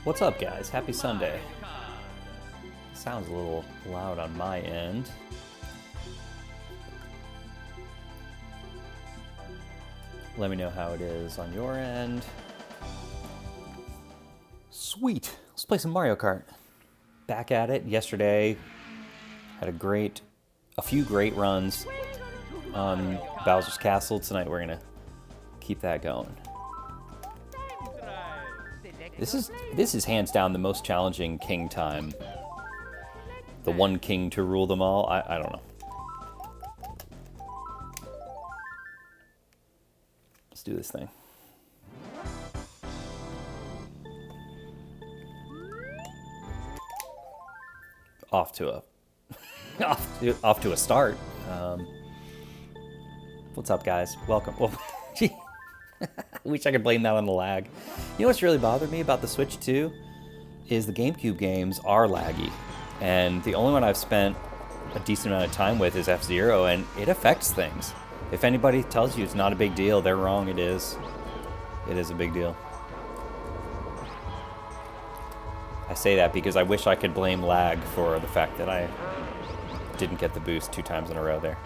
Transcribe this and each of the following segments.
What's up, guys? Happy Sunday. Sounds a little loud on my end. Let me know how it is on your end. Sweet. Let's play some Mario Kart. Back at it. Yesterday, had a few great runs on Bowser's Castle. Tonight we're gonna keep that going. This is hands down the most challenging king time. The one king to rule them all. I don't know. Let's do this thing. Off to a start. What's up, guys? Welcome. Well, gee, wish I could blame that on the lag. You know what's really bothered me about the Switch 2 is the GameCube games are laggy, and the only one I've spent a decent amount of time with is F-Zero, and it affects things. If anybody tells you it's not a big deal, they're wrong. It is. It is a big deal. I say that because I wish I could blame lag for the fact that I didn't get the boost 2 times in a row there.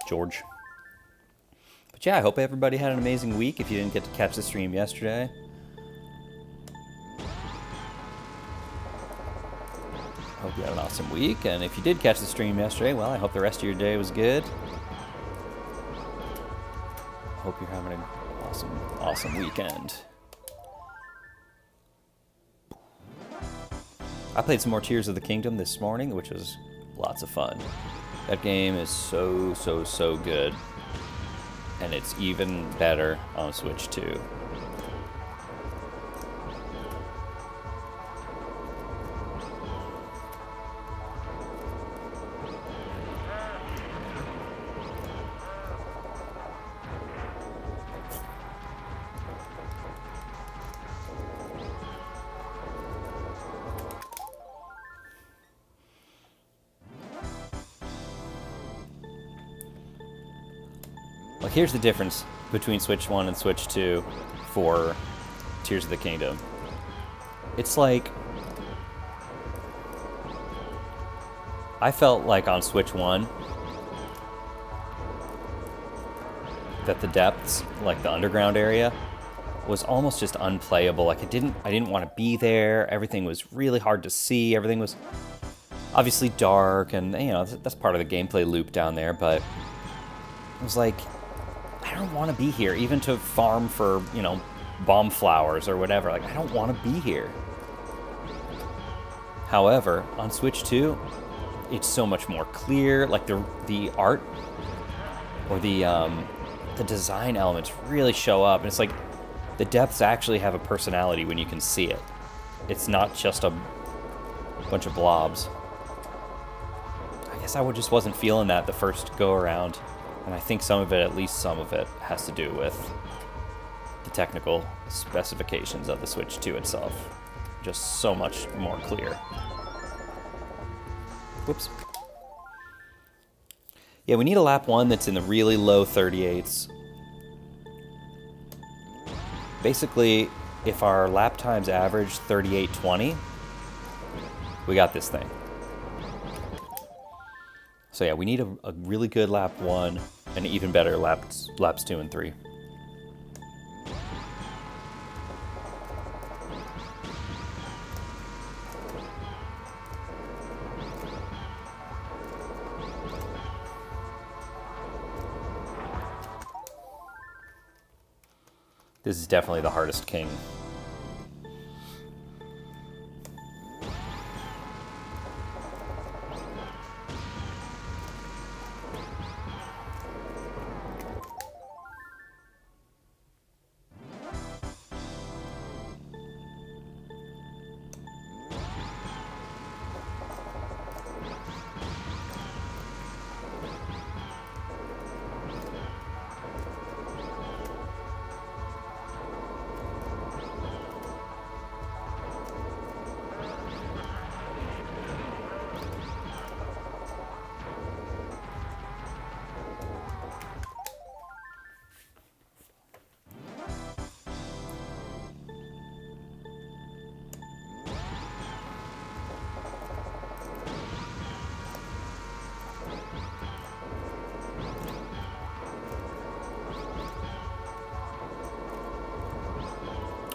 George. But yeah, I hope everybody had an amazing week if you didn't get to catch the stream yesterday. Hope you had an awesome week, and if you did catch the stream yesterday, well, I hope the rest of your day was good. Hope you're having an awesome weekend. I played some more Tears of the Kingdom this morning, which was lots of fun. That game is so good, and it's even better on Switch 2. Well, here's the difference between Switch 1 and Switch 2 for Tears of the Kingdom. It's like, I felt like on Switch 1 that the depths, like the underground area, was almost just unplayable. Like I didn't want to be there. Everything was really hard to see. Everything was obviously dark, and you know, that's part of the gameplay loop down there, but it was like, I don't want to be here, even to farm for, you know, bomb flowers or whatever. Like, I don't want to be here. However, on Switch 2, it's so much more clear. Like, the art or the design elements really show up. And it's like, the depths actually have a personality when you can see it. It's not just a bunch of blobs. I guess I just wasn't feeling that the first go around. And I think some of it, at least some of it, has to do with the technical specifications of the Switch 2 itself. Just so much more clear. Whoops. Yeah, we need a lap 1 that's in the really low 38s. Basically, if our lap times average 38:20, we got this thing. So yeah, we need a really good lap 1 and even better laps 2 and 3. This is definitely the hardest king.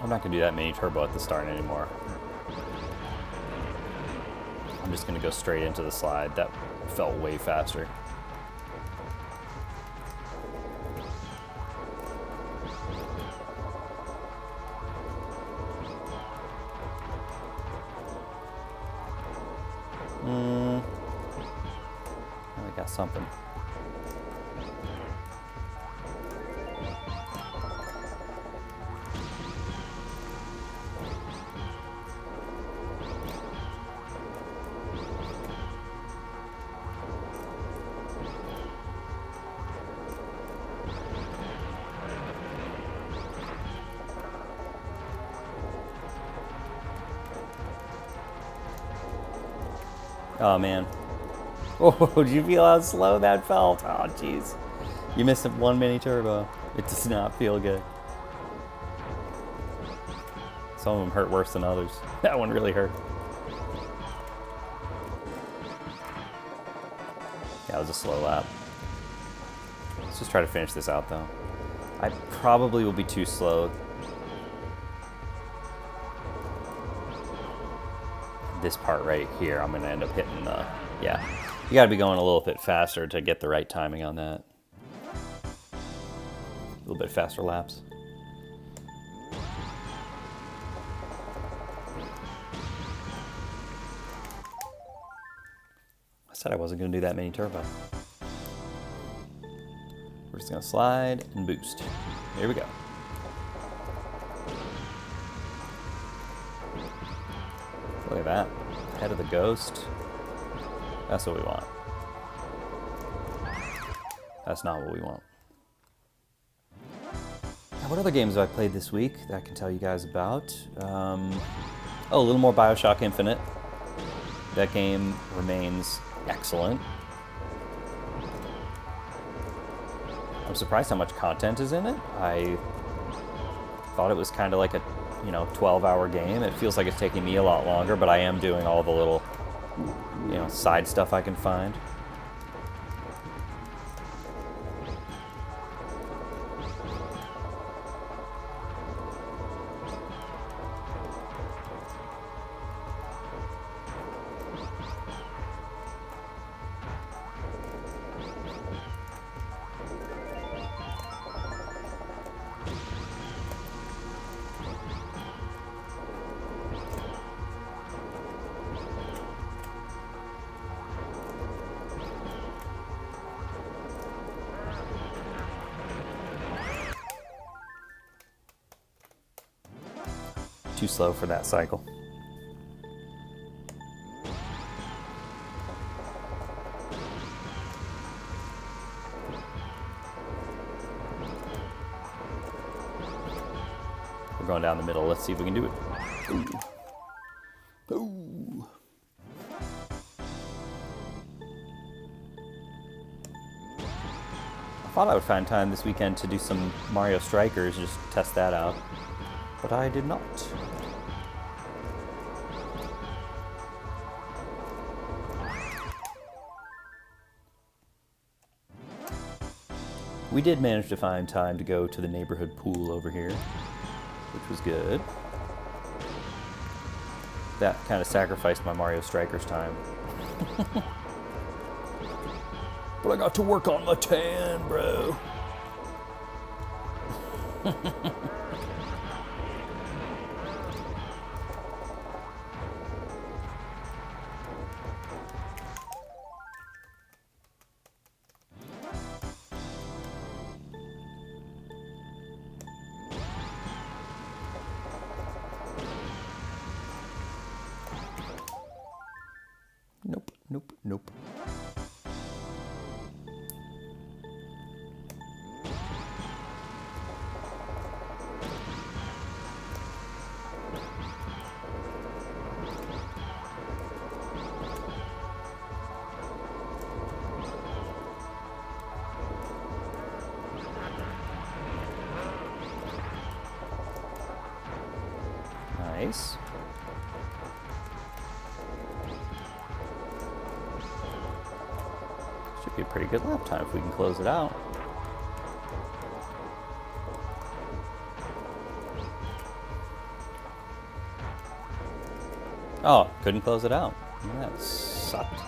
I'm not going to do that mini turbo at the start anymore. I'm just going to go straight into the slide. That felt way faster. I got something. Oh man. Oh, did you feel how slow that felt? Oh jeez. You missed one mini turbo. It does not feel good. Some of them hurt worse than others. That one really hurt. Yeah, it was a slow lap. Let's just try to finish this out though. I probably will be too slow. This part right here, I'm going to end up hitting the, yeah. You got to be going a little bit faster to get the right timing on that. A little bit faster laps. I said I wasn't going to do that mini turbo. We're just going to slide and boost. Here we go. Look at that. Head of the ghost. That's what we want. That's not what we want. Now, what other games have I played this week that I can tell you guys about? Oh, a little more BioShock Infinite. That game remains excellent. I'm surprised how much content is in it. I thought it was kind of like a 12-hour game. It feels like it's taking me a lot longer, but I am doing all the little, side stuff I can find. Too slow for that cycle. We're going down the middle. Let's see if we can do it. Ooh. Ooh. I thought I would find time this weekend to do some Mario Strikers, just test that out. But I did not. We did manage to find time to go to the neighborhood pool over here, which was good. That kind of sacrificed my Mario Strikers time. But I got to work on my tan, bro. Nope, nope, nope. Nice. Should be a pretty good lap time if we can close it out. Oh, couldn't close it out. That sucked.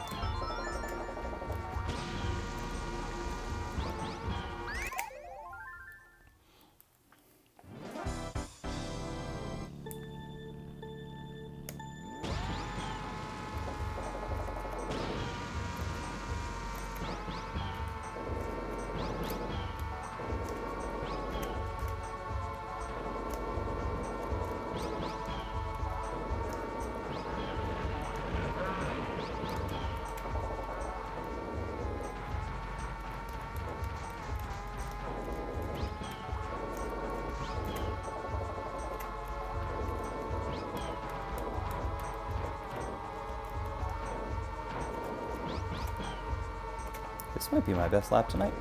This might be my best lap tonight.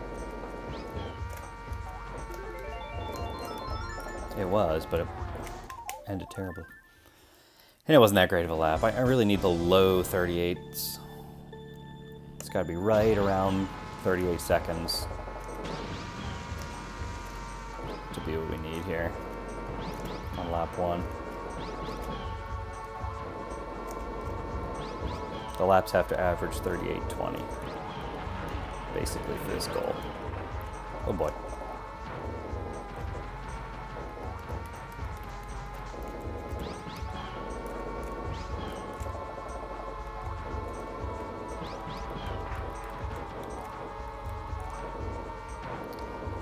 It was, but it ended terribly. And it wasn't that great of a lap. I really need the low 38s. It's got to be right around 38 seconds to be what we need here on lap 1. The laps have to average 38:20. Basically for this goal. Oh boy.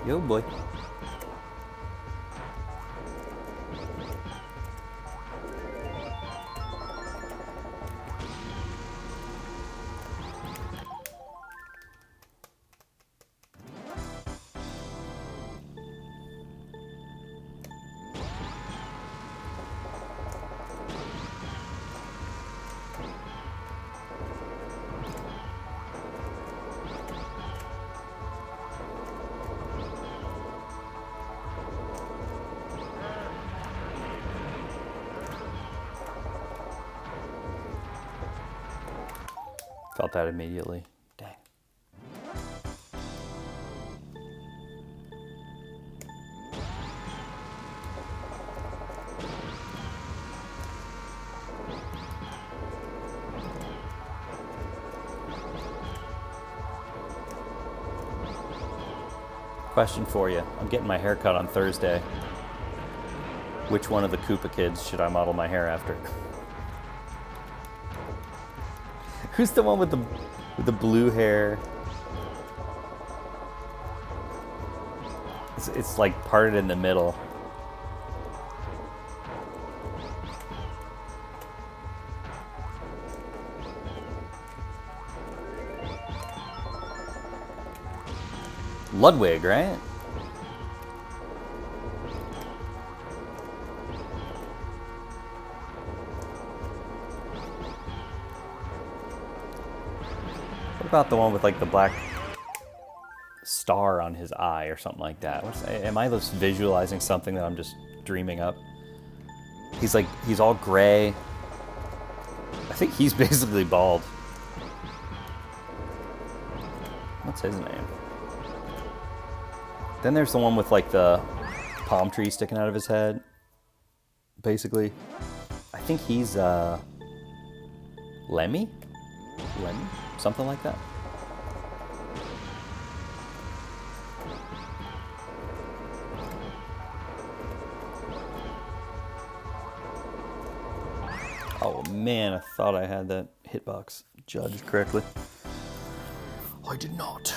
Yo boy. Felt that immediately. Dang. Question for you. I'm getting my hair cut on Thursday. Which one of the Koopa kids should I model my hair after? Who's the one with the blue hair? It's like parted in the middle. Ludwig, right? What about the one with like the black star on his eye or something like that? Am I just visualizing something that I'm just dreaming up? He's all gray. I think he's basically bald. What's his name? Then there's the one with like the palm tree sticking out of his head. Basically, I think he's Lemmy? Something like that. Oh man, I thought I had that hitbox judged correctly. I did not.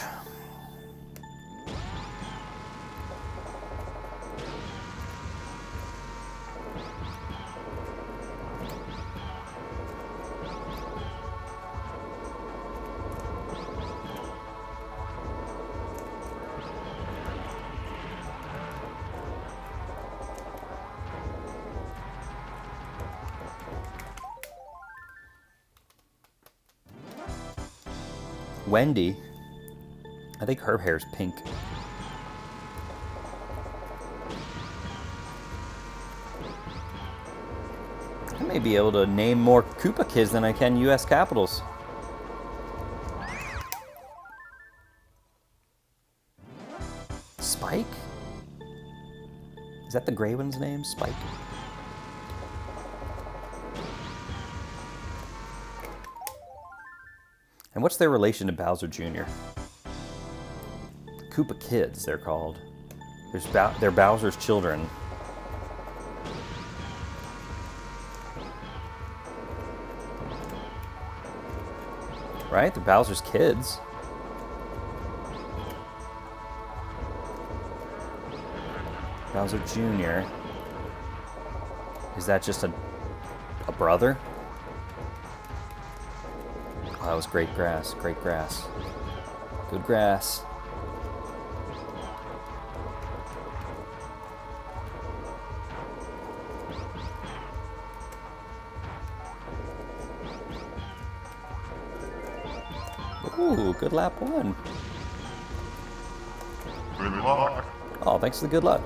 Wendy, I think her hair's pink. I may be able to name more Koopa kids than I can US Capitals. Spike? Is that the gray one's name? Spike? And what's their relation to Bowser Jr.? Koopa Kids, they're called. They're Bowser's children. Right? They're Bowser's kids. Bowser Jr. Is that just a brother? Oh, that was great grass. Great grass. Good grass. Ooh, good lap one. Good luck. Oh, thanks for the good luck.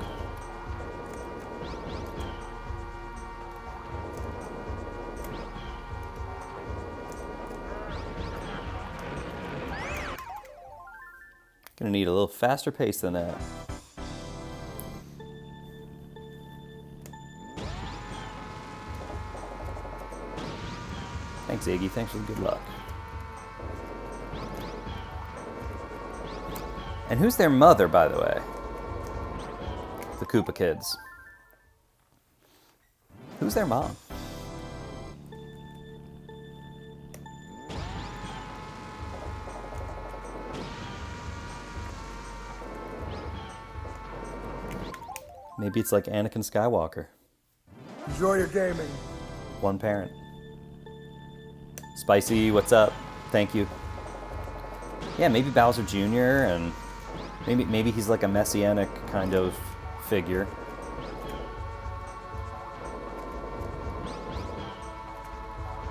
Gonna need a little faster pace than that. Thanks, Iggy. Thanks for the good luck. And who's their mother, by the way? The Koopa Kids. Who's their mom? Maybe it's like Anakin Skywalker. Enjoy your gaming. One parent. Spicy, what's up? Thank you. Yeah, maybe Bowser Jr. and maybe he's like a messianic kind of figure.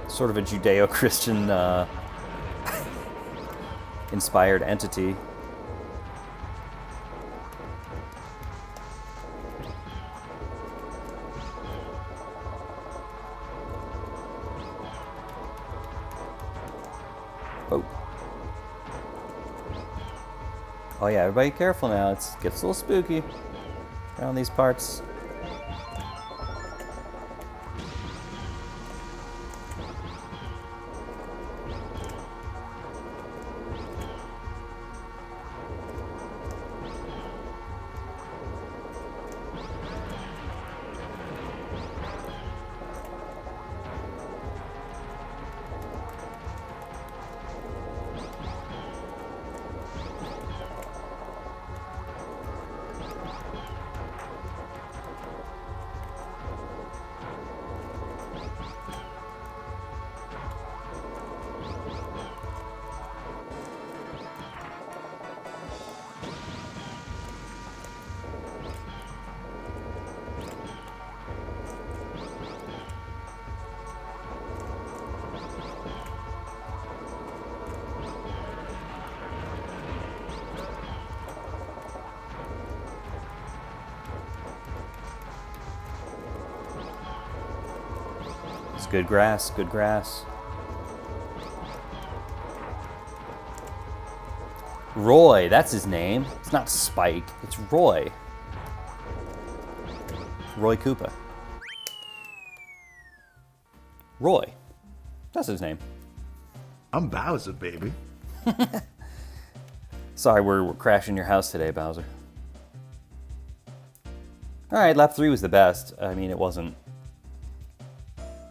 Sort of a Judeo-Christian inspired entity. Oh. Oh yeah, everybody careful now. It gets a little spooky around these parts. It's good grass, good grass. Roy, that's his name. It's not Spike, it's Roy. Roy Koopa. Roy. That's his name. I'm Bowser, baby. Sorry, we're crashing your house today, Bowser. Alright, lap 3 was the best. I mean, it wasn't...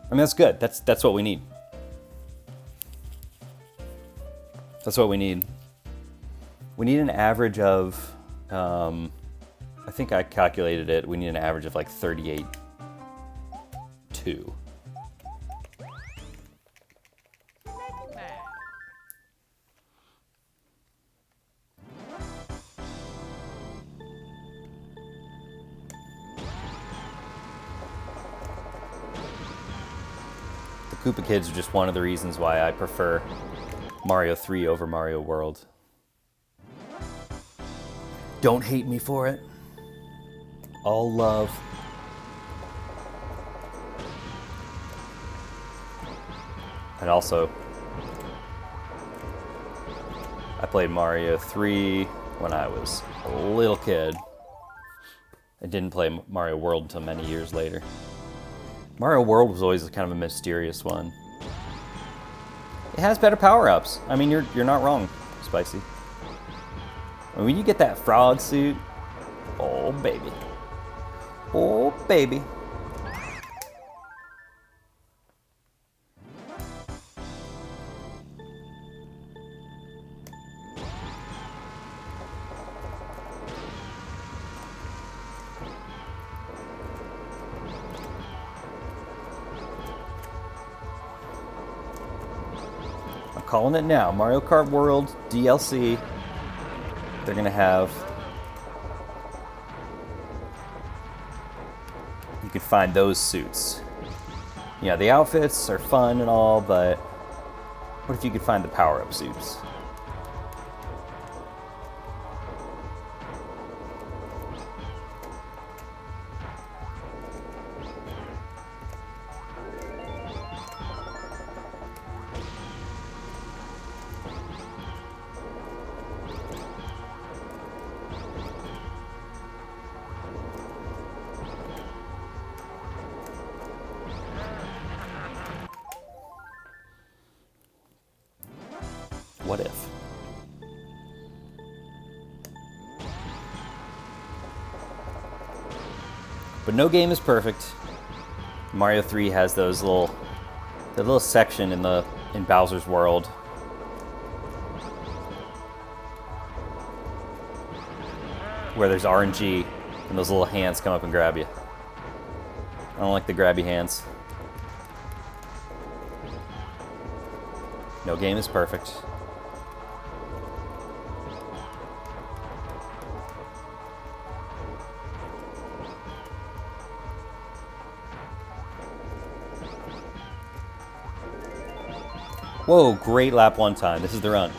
I mean, that's good. That's what we need. That's what we need. We need an average of... I think I calculated it. We need an average of like 38.2. Koopa Kids are just one of the reasons why I prefer Mario 3 over Mario World. Don't hate me for it. All love. And also, I played Mario 3 when I was a little kid. I didn't play Mario World until many years later. Mario World was always kind of a mysterious one. It has better power-ups. I mean, you're not wrong, Spicy. When you get that frog suit, oh baby. Oh baby. Calling it now. Mario Kart World DLC. They're gonna have. You can find those suits. Yeah, the outfits are fun and all, but what if you could find the power-up suits? What if? But no game is perfect. Mario 3 has the little section in Bowser's world where there's RNG and those little hands come up and grab you. I don't like the grabby hands. No game is perfect. Whoa, great lap one time. This is the run.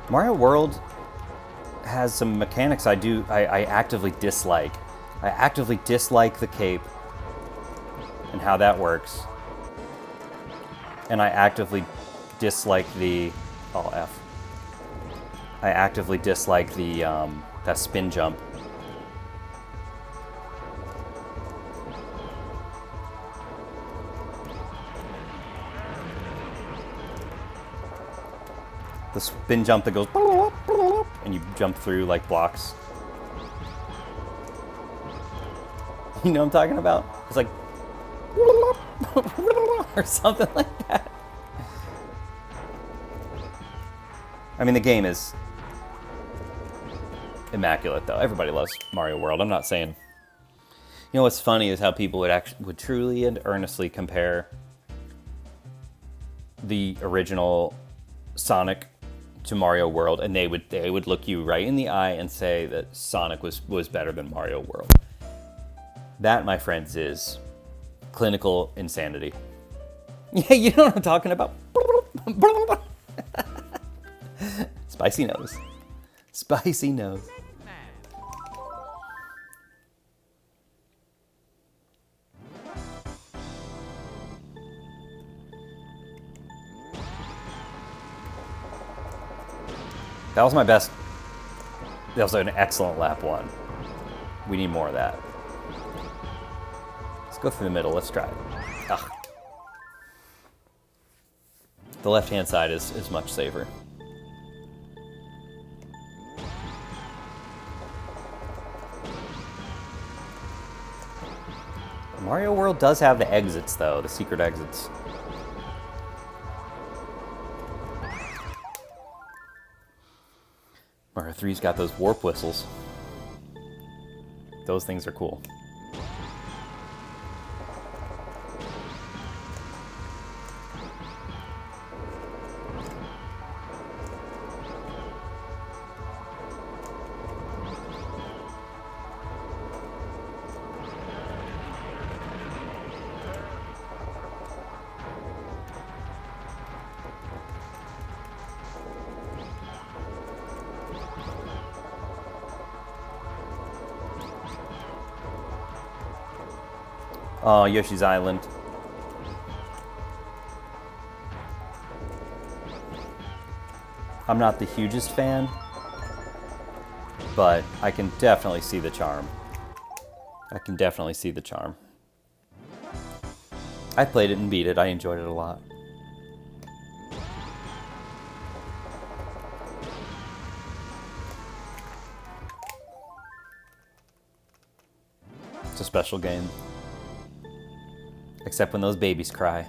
Mario World has some mechanics I actively dislike. I actively dislike the cape and how that works. And I actively dislike the I actively dislike the that spin jump. The spin jump that goes and you jump through like blocks. You know what I'm talking about? It's like or something like that. I mean, the game is immaculate though. Everybody loves Mario World. I'm not saying. You know what's funny is how people would truly and earnestly compare the original Sonic to Mario World, and they would look you right in the eye and say that Sonic was better than Mario World. That, my friends, is clinical insanity. Yeah, you know what I'm talking about. Spicy knows. Spicy knows. That was my best. That was an excellent lap one. We need more of that. Let's go through the middle. Let's try it. Ugh. The left-hand side is much safer. Mario World does have the exits, though, the secret exits. Mario 3's got those warp whistles. Those things are cool. Oh, Yoshi's Island. I'm not the hugest fan, but I can definitely see the charm. I can definitely see the charm. I played it and beat it. I enjoyed it a lot. It's a special game. Except when those babies cry.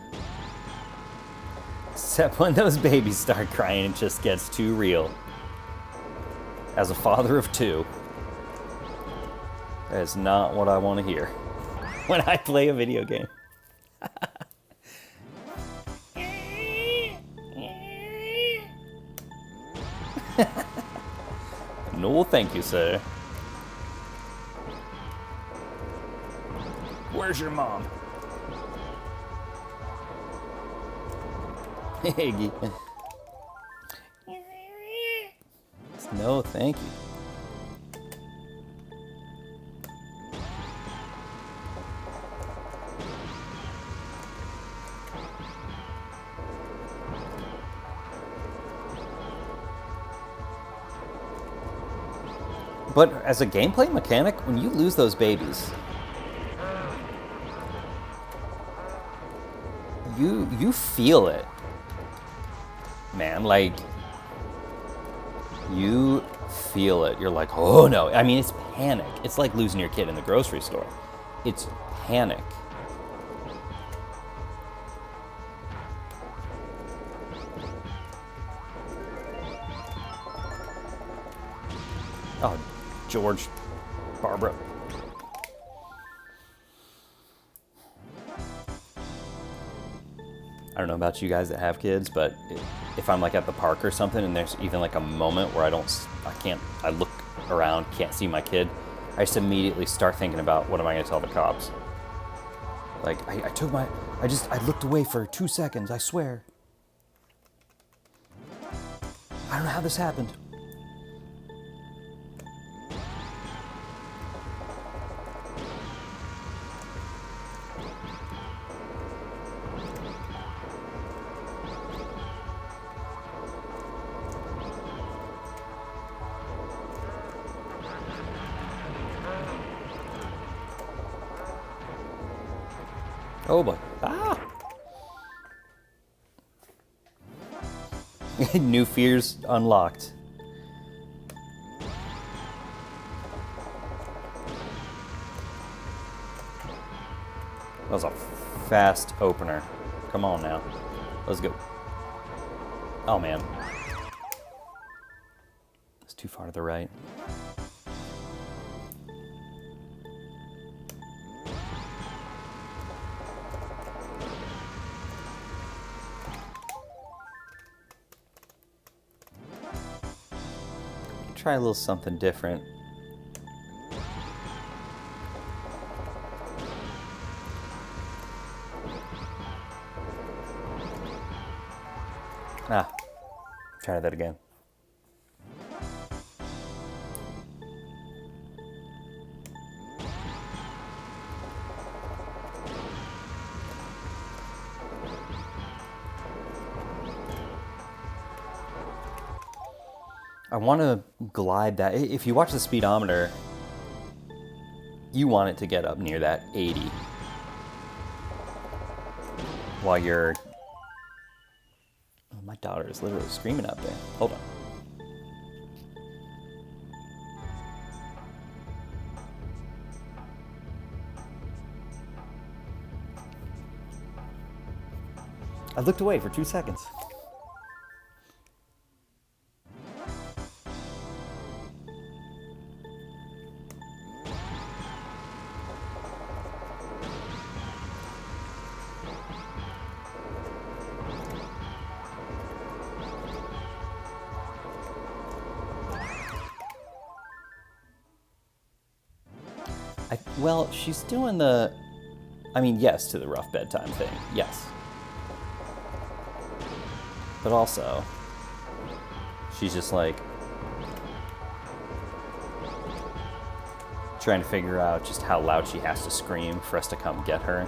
Except when those babies start crying, it just gets too real. As a father of two, that is not what I want to hear when I play a video game. No, thank you, sir. Where's your mom? Iggy. No, thank you. But as a gameplay mechanic, when you lose those babies, you feel it. Man, like, you feel it. You're like, oh no. I mean, it's panic. It's like losing your kid in the grocery store. It's panic. Oh, George, Barbara. I don't know about you guys that have kids, but if I'm like at the park or something and there's even like a moment where I look around, can't see my kid, I just immediately start thinking about what am I going to tell the cops? Like, I looked away for 2 seconds, I swear. I don't know how this happened. Oh boy. Ah! New fears unlocked. That was a fast opener. Come on now. Let's go. Oh man. It's too far to the right. Try a little something different. Try that again. I want to glide that. If you watch the speedometer, you want it to get up near that 80 while you're... Oh, my daughter is literally screaming out there. Hold on. I looked away for 2 seconds. Well, she's doing the... I mean, yes to the rough bedtime thing. Yes. But also, she's just like... trying to figure out just how loud she has to scream for us to come get her.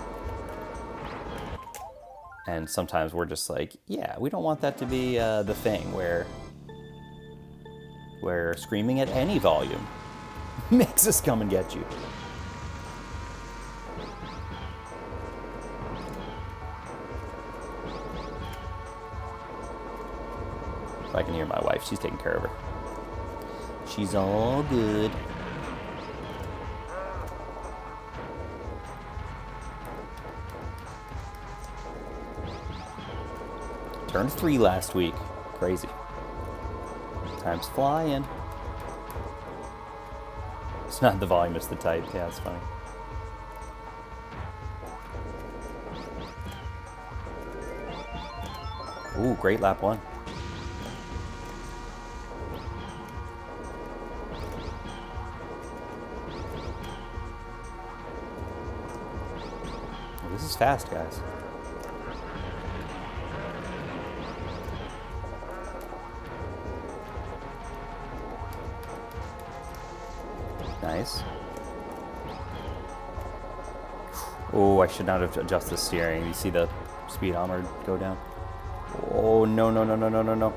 And sometimes we're just like, yeah, we don't want that to be the thing where screaming at any volume makes us come and get you. I can hear my wife. She's taking care of her. She's all good. Turned 3 last week. Crazy. Time's flying. It's not the volume, it's the type. Yeah, it's funny. Ooh, great lap 1. This is fast, guys. Nice. Oh, I should not have adjusted the steering. You see the speedometer go down? Oh, no, no, no, no, no, no, no.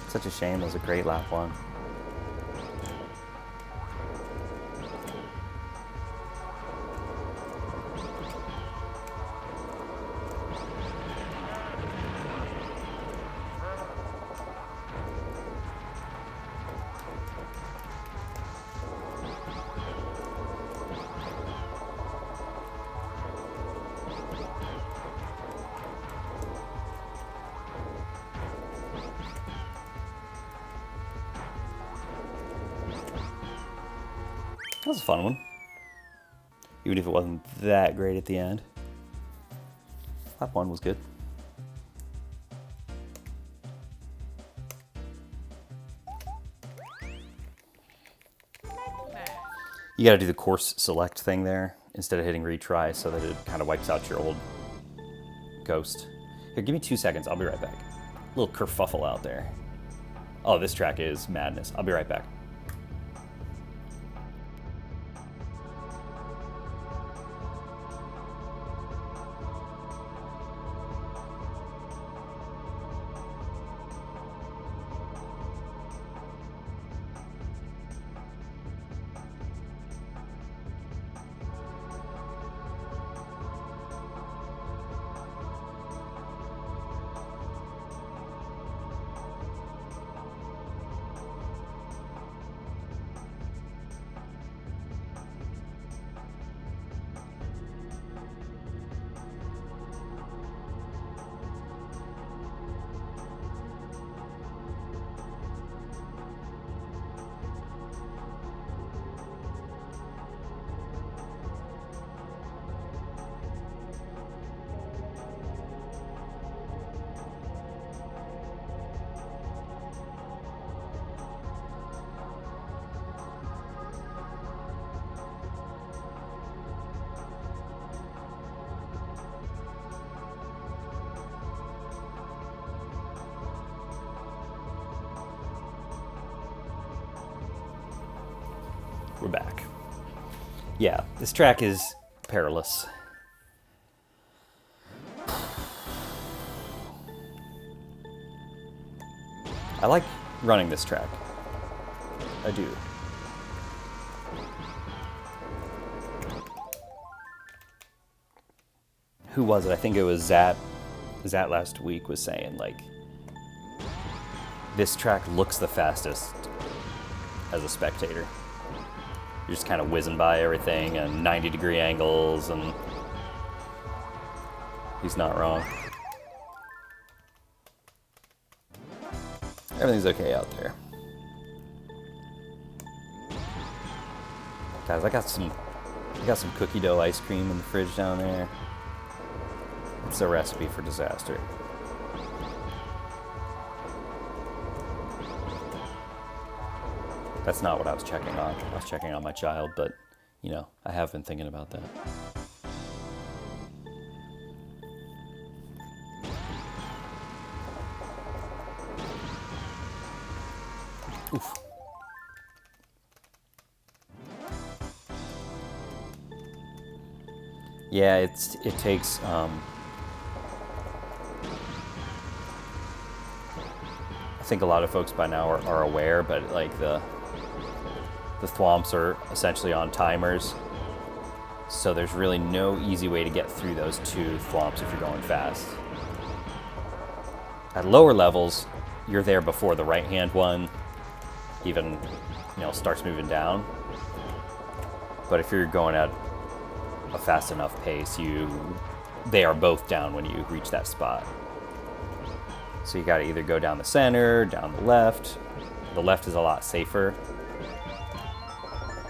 Such a shame. It was a great lap 1. That was a fun one. Even if it wasn't that great at the end. Lap 1 was good. You gotta do the course select thing there instead of hitting retry so that it kind of wipes out your old ghost. Here, give me 2 seconds. I'll be right back. A little kerfuffle out there. Oh, this track is madness. I'll be right back. We're back. Yeah, this track is perilous. I like running this track. I do. Who was it? I think it was Zat. Zat last week was saying, like, this track looks the fastest as a spectator. You're just kind of whizzing by everything and 90-degree angles, and he's not wrong. Everything's okay out there. Guys, I got some cookie dough ice cream in the fridge down there. It's a recipe for disaster. That's not what I was checking on. I was checking on my child, but, you know, I have been thinking about that. Oof. Yeah, it takes I think a lot of folks by now are aware, but like the thwomps are essentially on timers, so there's really no easy way to get through those 2 thwomps if you're going fast. At lower levels, you're there before the right hand one even, starts moving down. But if you're going at a fast enough pace, they are both down when you reach that spot. So you got to either go down the center, down the left. The left is a lot safer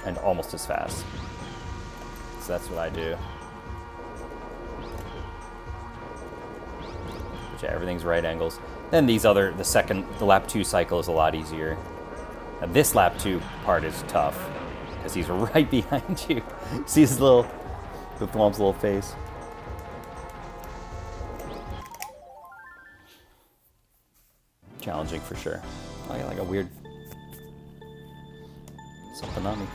and almost as fast. So that's what I do. But yeah, everything's right angles. Then the lap 2 cycle is a lot easier. And this lap 2 part is tough because he's right behind you. See the thwomp's little face. Challenging for sure. I got like a weird something on me.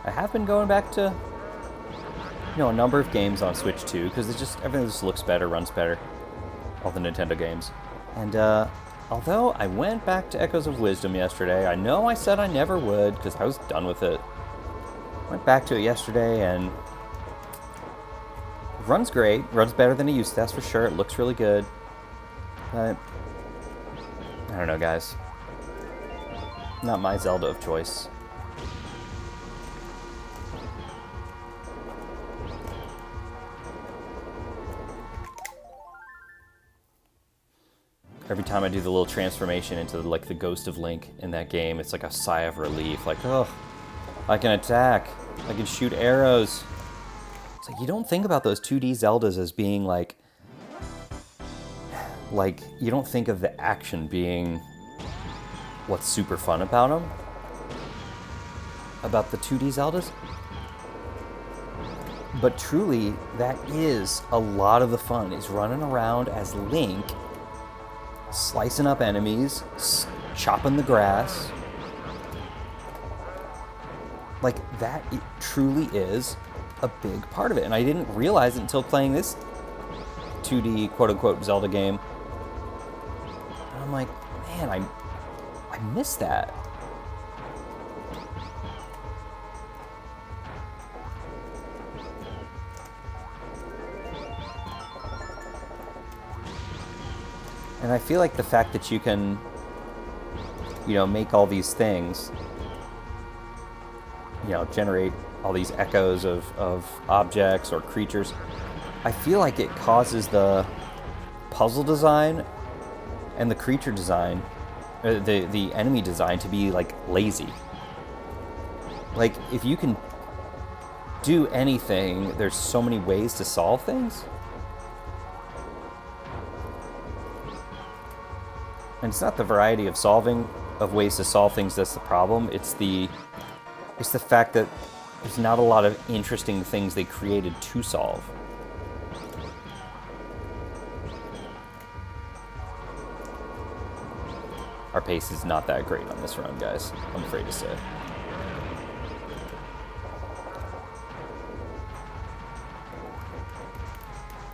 I have been going back to, a number of games on Switch 2 because everything just looks better, runs better, all the Nintendo games. And although I went back to Echoes of Wisdom yesterday, I know I said I never would because I was done with it. Went back to it yesterday and it runs great, runs better than it used to, that's for sure. It looks really good, but I don't know, guys. Not my Zelda of choice. Every time I do the little transformation into like the Ghost of Link in that game, it's like a sigh of relief. Like, oh, I can attack. I can shoot arrows. It's like you don't think about those 2D Zeldas as being like you don't think of the action being what's super fun about them. About the 2D Zeldas. But truly, that is a lot of the fun, is running around as Link, slicing up enemies, chopping the grass. Like, that it truly is a big part of it. And I didn't realize it until playing this 2D quote-unquote Zelda game. And I'm like, man, I miss that. And I feel like the fact that you can, make all these things, generate all these echoes of objects or creatures, I feel like it causes the puzzle design and the creature design, the enemy design to be, like, lazy. Like, if you can do anything, there's so many ways to solve things. And it's not the variety of ways to solve things that's the problem. It's the fact that there's not a lot of interesting things they created to solve. Our pace is not that great on this run, guys, I'm afraid to say.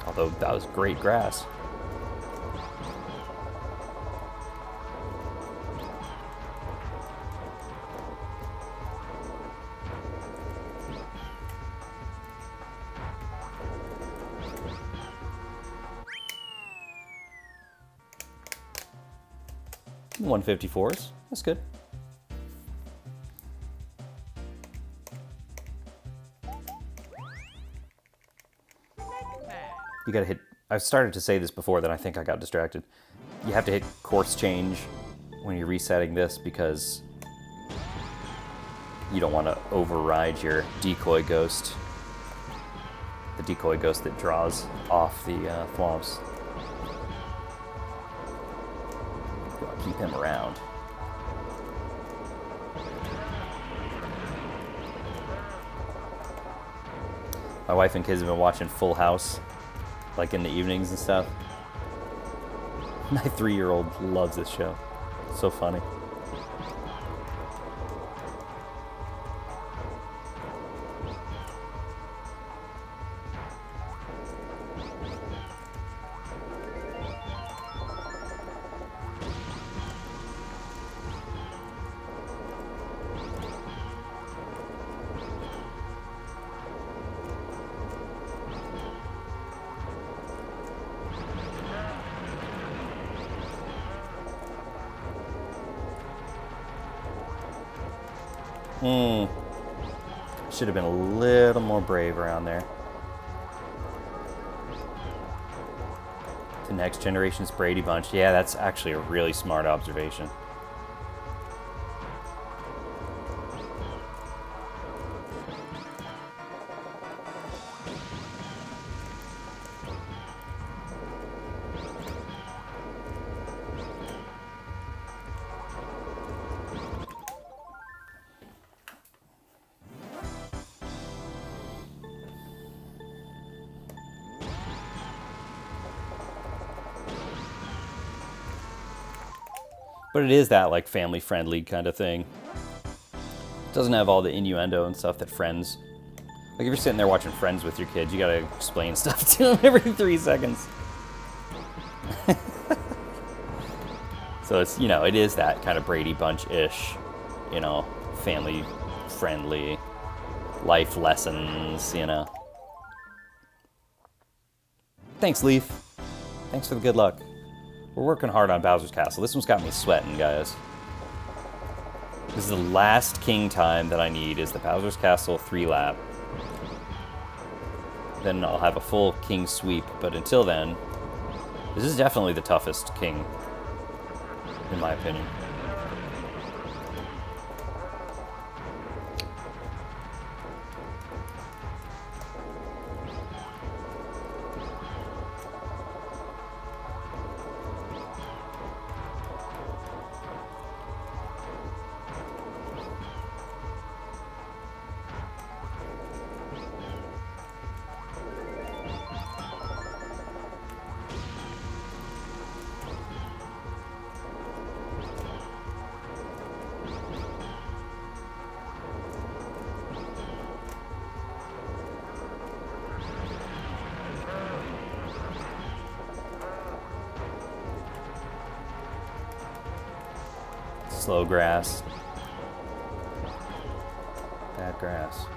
Although that was great grass. $154s. That's good. You gotta hit... I've started to say this before, then I think I got distracted. You have to hit course change when you're resetting this because you don't want to override your decoy ghost. The decoy ghost that draws off the thwomps. You want to keep him around. My wife and kids have been watching Full House, like in the evenings and stuff. My 3-year-old loves this show. It's so funny. Should have been a little more brave around there. The next generation's Brady Bunch. Yeah, that's actually a really smart observation. But it is that, like, family-friendly kind of thing. It doesn't have all the innuendo and stuff that Friends... Like, if you're sitting there watching Friends with your kids, you gotta explain stuff to them every 3 seconds. So it's, you know, it is that kind of Brady Bunch-ish, you know, family-friendly life lessons, you know. Thanks, Leaf. Thanks for the good luck. We're working hard on Bowser's Castle. This one's got me sweating, guys. This is the last king time that I need, is the Bowser's Castle 3-lap. Then I'll have a full king sweep, but until then, this is definitely the toughest king, in my opinion. Slow grass. Bad grass.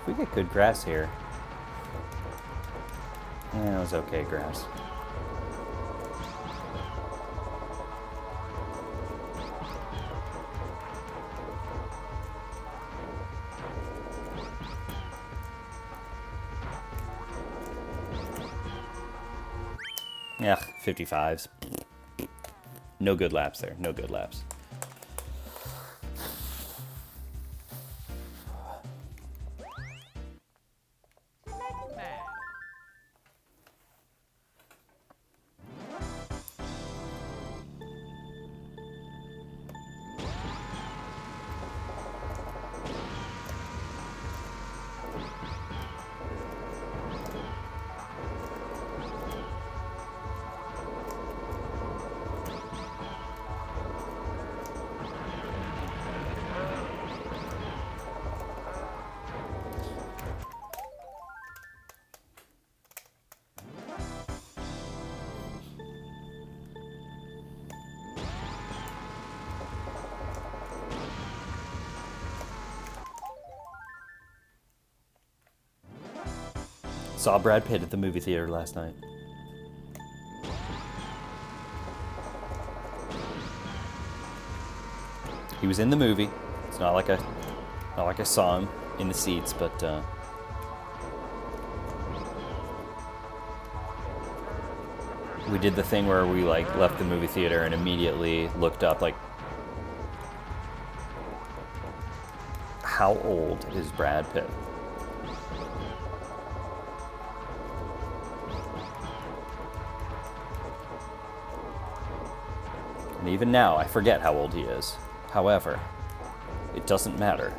We get good grass here. Yeah, it was okay grass. Yeah, 55s. No good laps there. No good laps. Saw Brad Pitt at the movie theater last night. He was in the movie. It's not like I saw him in the seats, but we did the thing where we like left the movie theater and immediately looked up like, how old is Brad Pitt? And even now, I forget how old he is. However, it doesn't matter.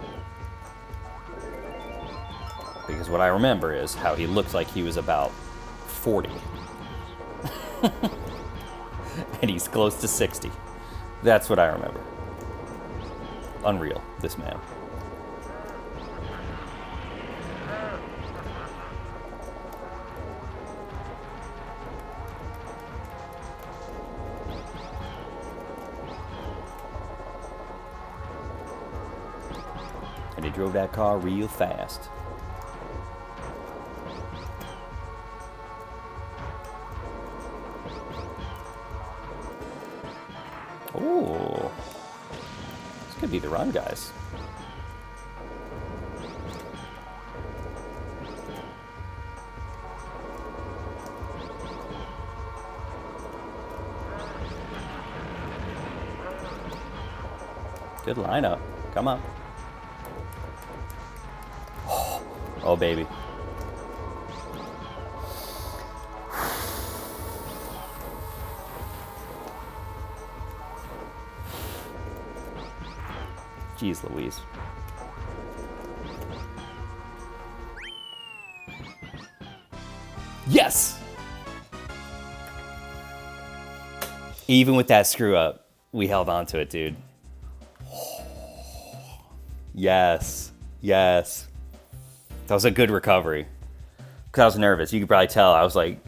Because what I remember is how he looked like he was about 40. And he's close to 60. That's what I remember. Unreal, this man. And he drove that car real fast. Oh, this could be the run, guys. Good lineup. Come on. Oh, baby. Jeez Louise. Yes! Even with that screw up, we held on to it, dude. Yes. Yes. That was a good recovery. Because I was nervous. You could probably tell. I was like...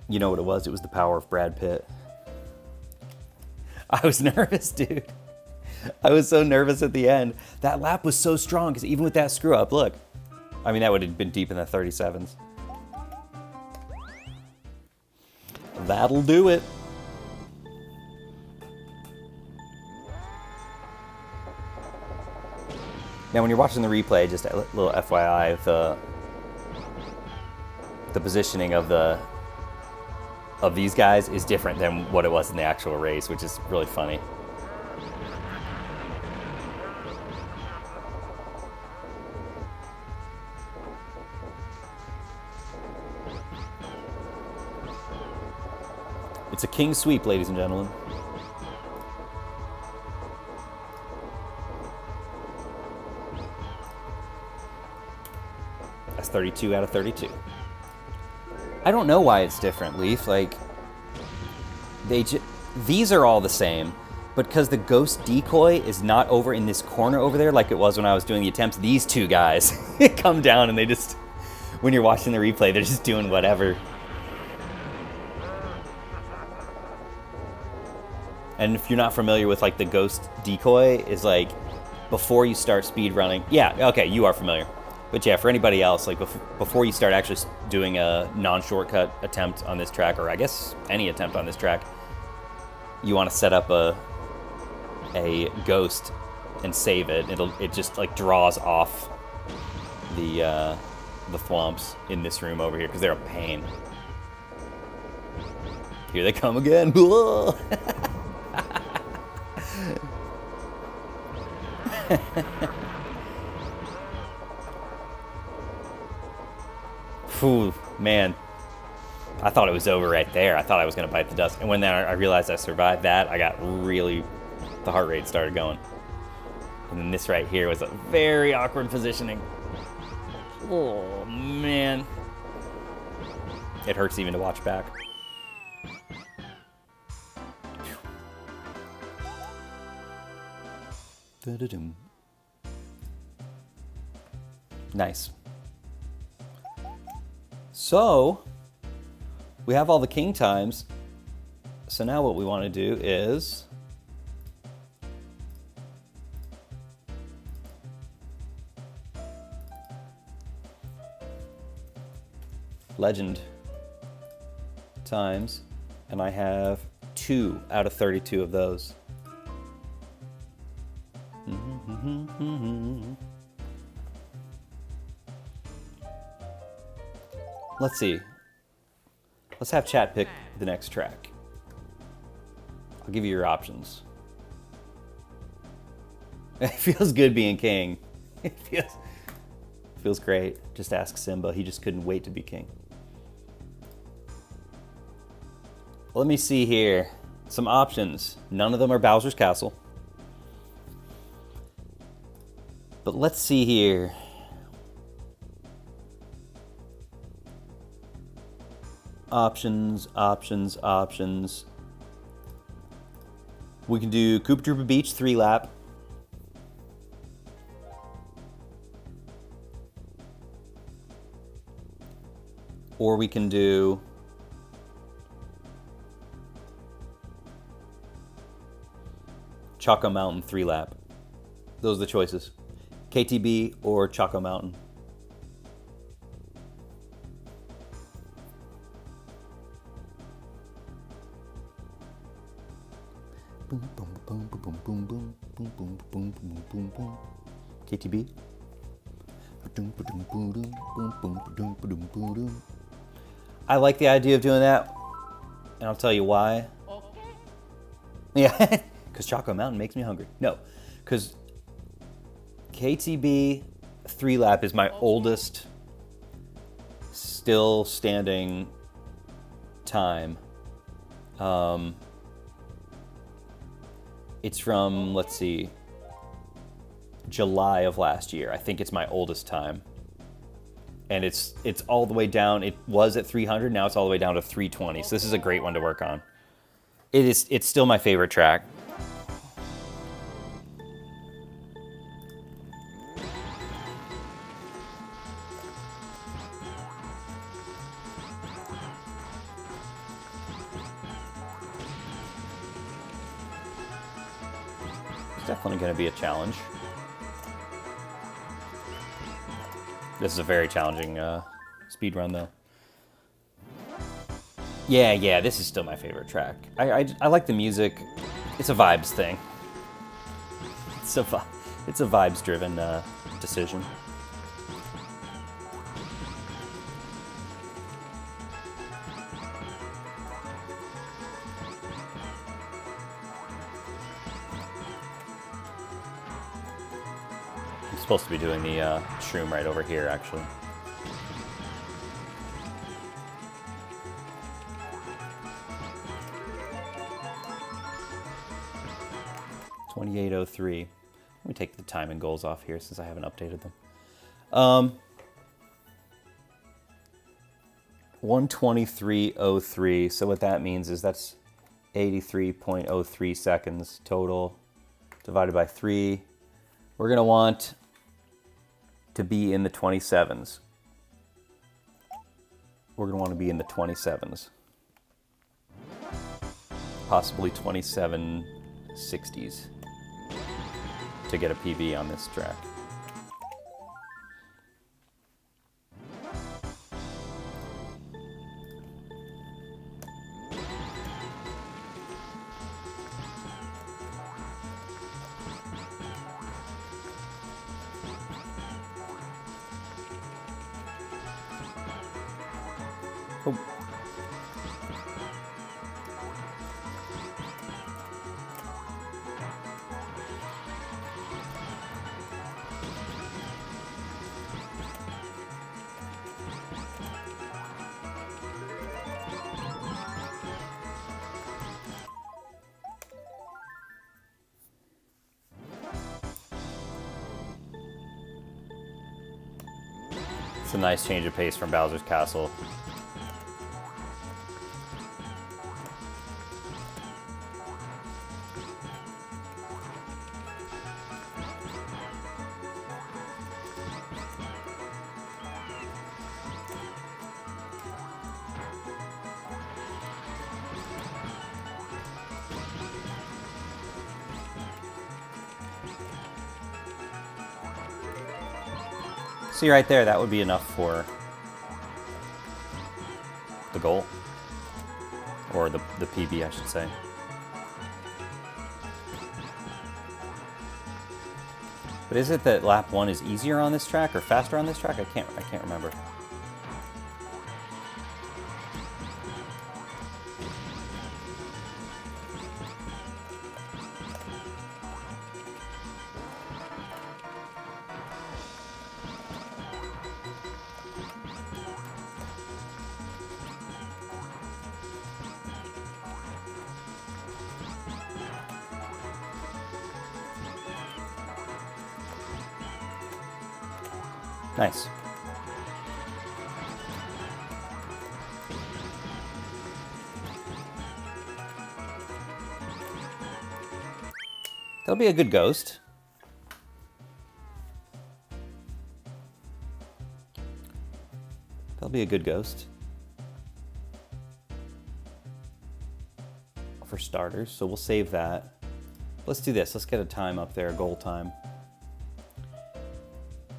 You know what it was? It was the power of Brad Pitt. I was nervous, dude. I was so nervous at the end. That lap was so strong because even with that screw up, look. I mean, that would have been deep in the 37s. That'll do it. Now, when you're watching the replay, just a little FYI, the positioning of these guys is different than what it was in the actual race, which is really funny. It's a king sweep, ladies and gentlemen. That's 32 out of 32. I don't know why it's different, Leaf. Like, these are all the same, but because the ghost decoy is not over in this corner over there like it was when I was doing the attempts, these two guys come down and they just, when you're watching the replay, they're just doing whatever. And if you're not familiar with like the ghost decoy, is like before you start speed running. Yeah, okay, you are familiar. But yeah, for anybody else, like before you start actually doing a non-shortcut attempt on this track, or I guess any attempt on this track, you want to set up a ghost and save it. It just like draws off the thwomps in this room over here because they're a pain. Here they come again. Ooh, man, I thought it was over right there. I thought I was going to bite the dust. And when I realized I survived that, I got really, the heart rate started going. And then this right here was a very awkward positioning. Oh, man. It hurts even to watch back. Nice. So, we have all the king times. So now what we want to do is legend times, and I have 2 out of 32 of those. Let's see. Let's have chat pick the next track. I'll give you your options. It feels good being king. It feels great. Just ask Simba. He just couldn't wait to be king. Let me see here. Some options. None of them are Bowser's Castle. But let's see here. Options. We can do Koopa Troopa Beach 3-lap. Or we can do Choco Mountain 3-lap. Those are the choices. KTB or Choco Mountain. Boom, boom, boom, boom, boom, boom, boom, boom, boom, boom, boom, boom. KTB. I like the idea of doing that, and I'll tell you why. Okay. Yeah, because Choco Mountain makes me hungry. No, because KTB 3-lap is my oldest still standing time. It's from, let's see, July of last year. I think it's my oldest time. And it's all the way down. It was at 300, now it's all the way down to 320. So this is a great one to work on. It's still my favorite track. It's definitely going to be a challenge. This is a very challenging speed run, though. Yeah, this is still my favorite track. I like the music. It's a vibes thing. It's a vibes-driven decision. I'm supposed to be doing the shroom right over here, actually. $28.03. Let me take the time and goals off here since I haven't updated them. 123.03. So what that means is that's 83.03 seconds total divided by 3. We're going to want to be in the 27s. We're going to want to be in the 27s. Possibly 2760s to get a PB on this track. Oh. It's a nice change of pace from Bowser's Castle. See right there, that would be enough for the goal. Or the PB, I should say. But is it that lap 1 is easier on this track or faster on this track? I can't remember. Nice. That'll be a good ghost. That'll be a good ghost. For starters, so we'll save that. Let's do this. Let's get a time up there, goal time.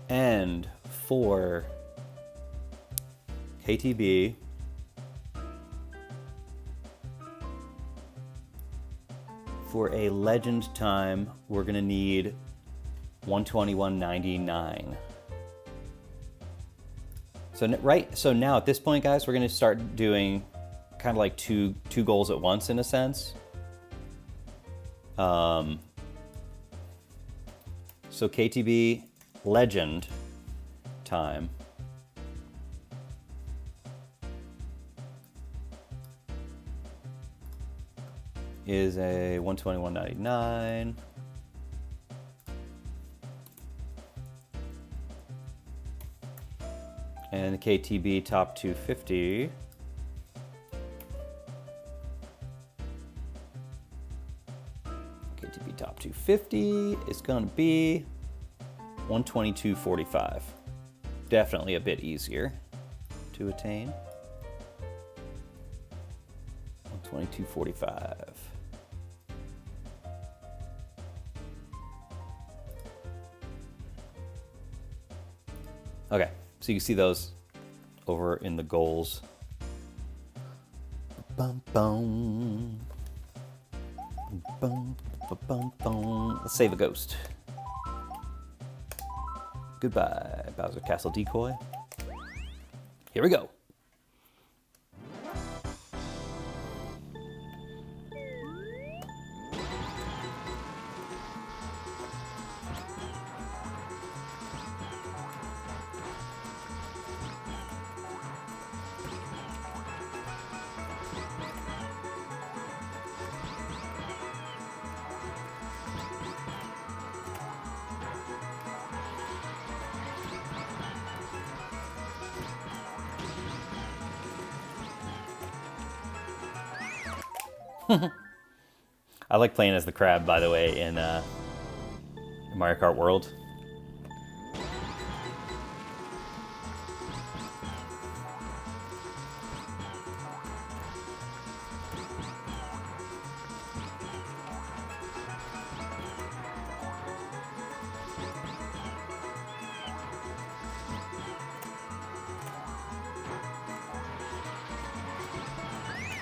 And for KTB, for a legend time, we're gonna need 121.99. So now at this point, guys, we're gonna start doing kind of like two goals at once in a sense. So KTB legend time is a 121.99. And the KTB top 250 KTB top 250 is going to be 122.45. Definitely a bit easier to attain. 122.45. Okay, so you can see those over in the goals. Bum, bum. Bum, bum, bum. Let's save a ghost. Goodbye, Bowser Castle decoy. Here we go. I like playing as the crab, by the way, in Mario Kart World.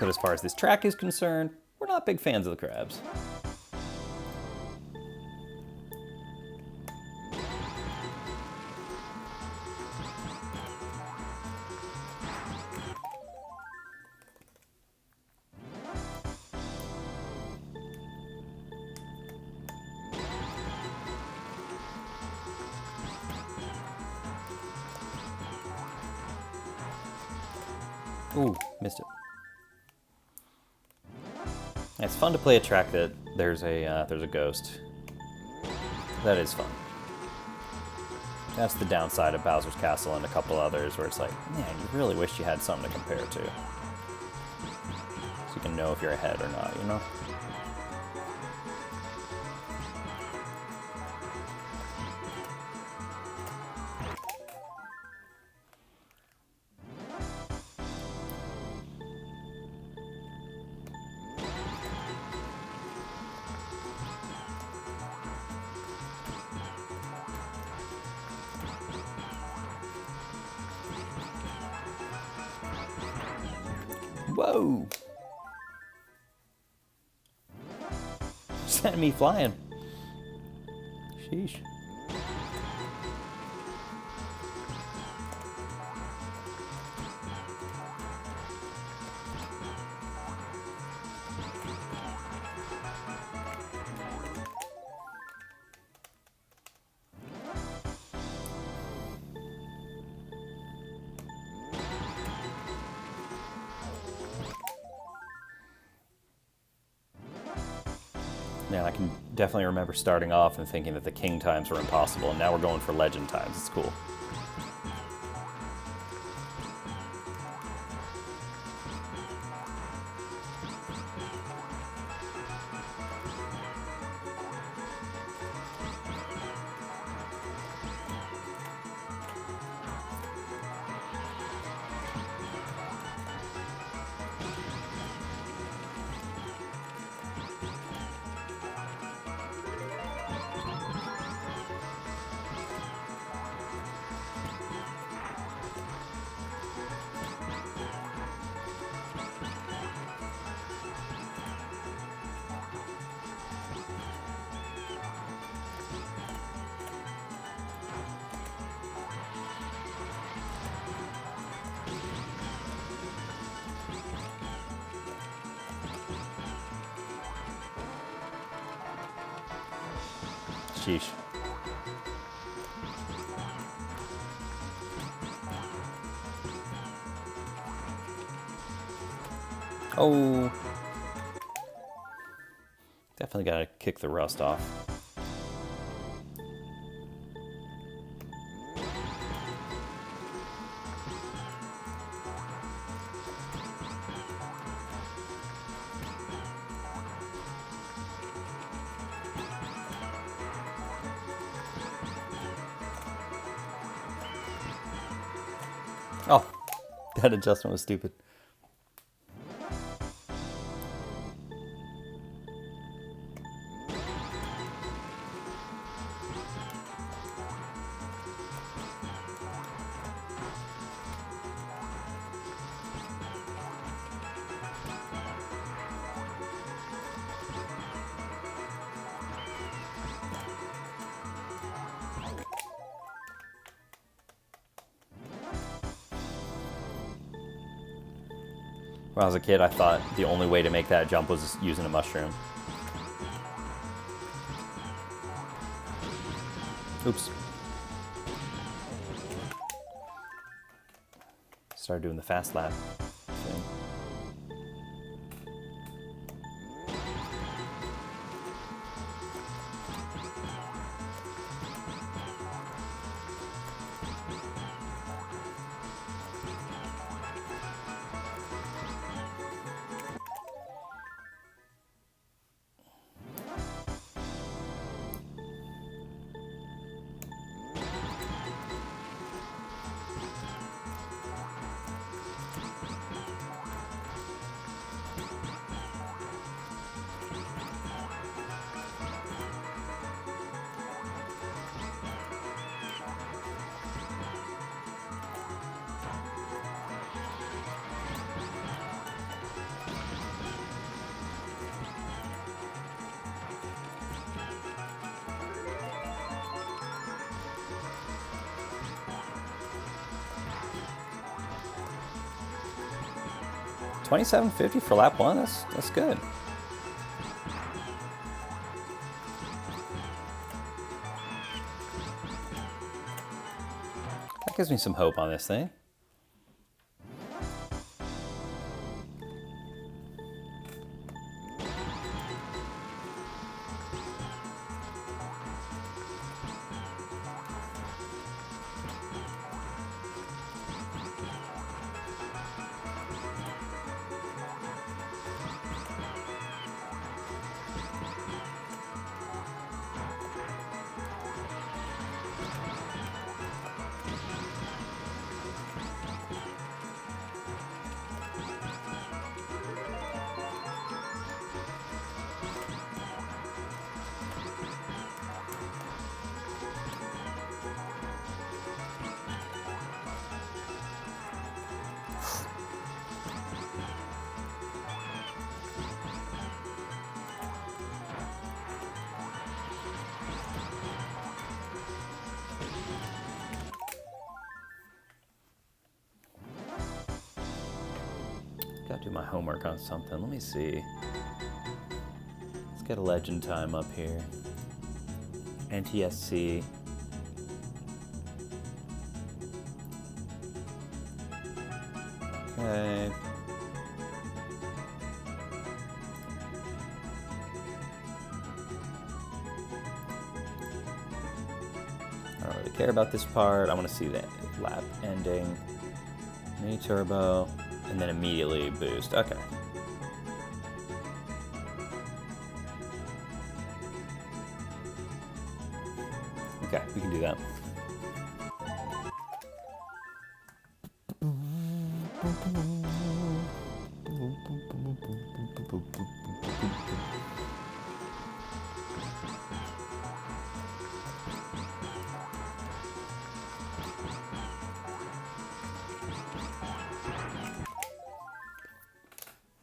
But as far as this track is concerned, we're not big fans of the crabs. Ooh, missed it. It's fun to play a track that there's a ghost. That is fun. That's the downside of Bowser's Castle and a couple others, where it's like, man, you really wish you had something to compare to, so you can know if you're ahead or not, you know? Whoa! Sent me flying. Sheesh. Yeah, I can definitely remember starting off and thinking that the king times were impossible, and now we're going for legend times. It's cool. Sheesh. Oh. Definitely gotta kick the rust off. Oh, that adjustment was stupid. When I was a kid, I thought the only way to make that jump was using a mushroom. Oops. Started doing the fast lap thing. $27.50 for lap one. That's good. That gives me some hope on this thing. Gotta do my homework on something. Let me see. Let's get a legend time up here. NTSC. Okay. I don't really care about this part. I want to see that lap ending. Mini turbo, and then immediately boost. Okay. Okay, we can do that.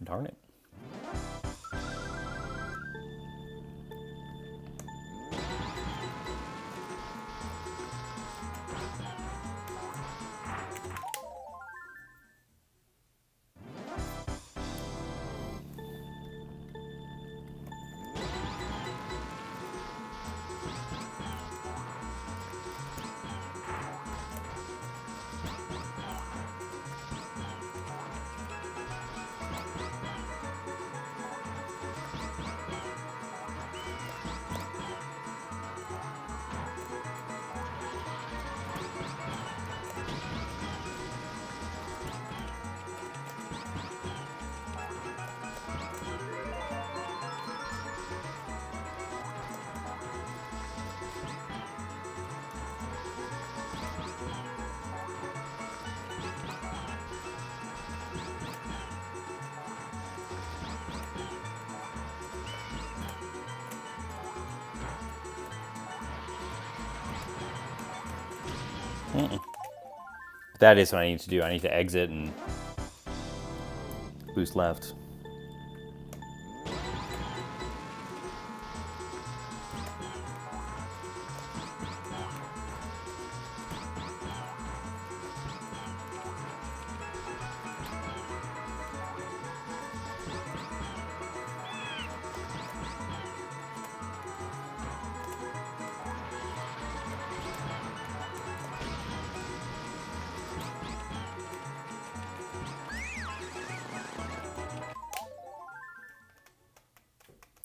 Darn it. That is what I need to do. I need to exit and boost left.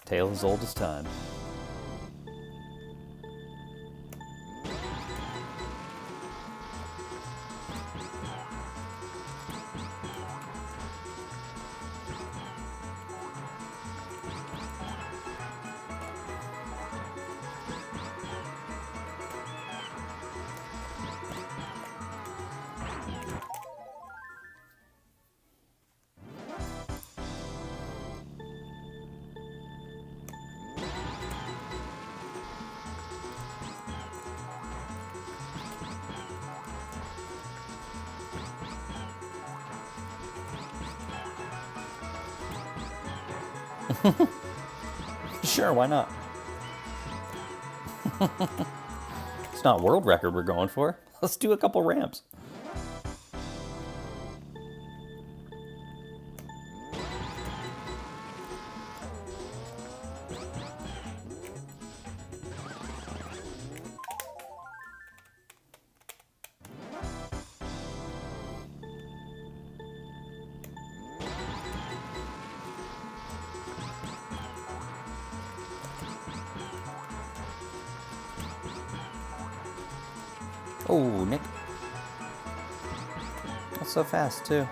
Tale as old as time. Sure, why not? It's not world record we're going for. Let's do a couple ramps. Oh, Nick. That's so fast, too.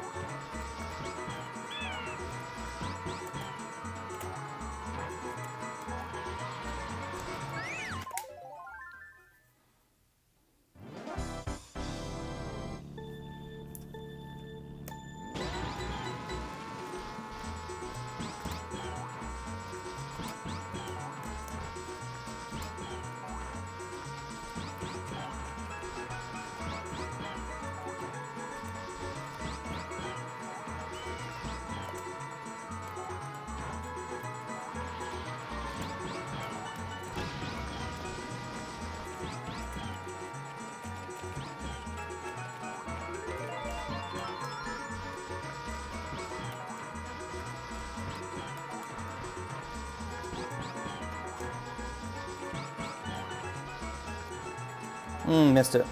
Missed it.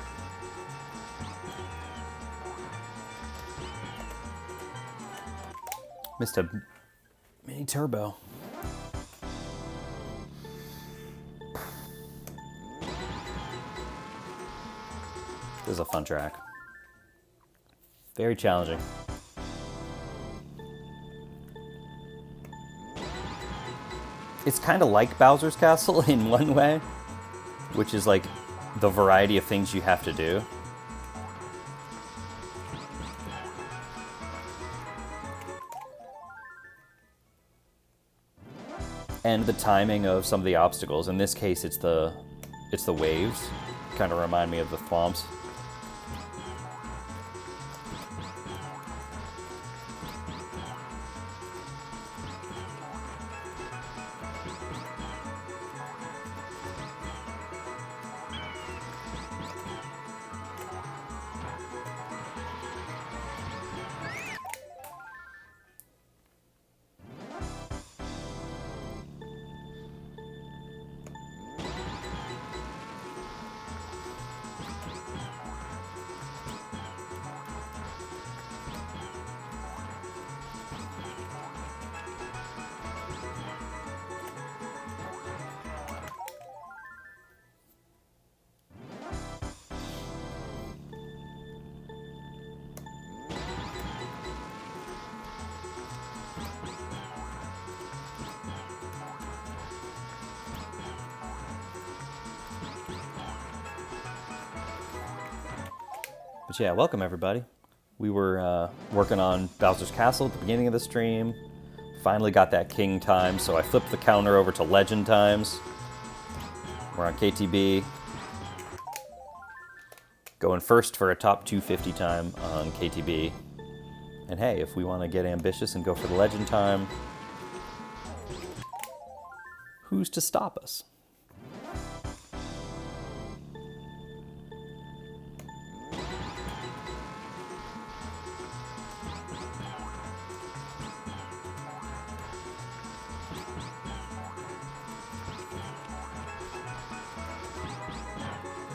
Missed a mini turbo. This is a fun track. Very challenging. It's kind of like Bowser's Castle in one way, which is like the variety of things you have to do. And the timing of some of the obstacles. In this case, it's the waves. Kind of remind me of the thwomps. But yeah, welcome everybody. We were working on Bowser's Castle at the beginning of the stream. Finally got that king time, so I flipped the counter over to legend times. We're on KTB. Going first for a top 250 time on KTB. And hey, if we want to get ambitious and go for the legend time, who's to stop us?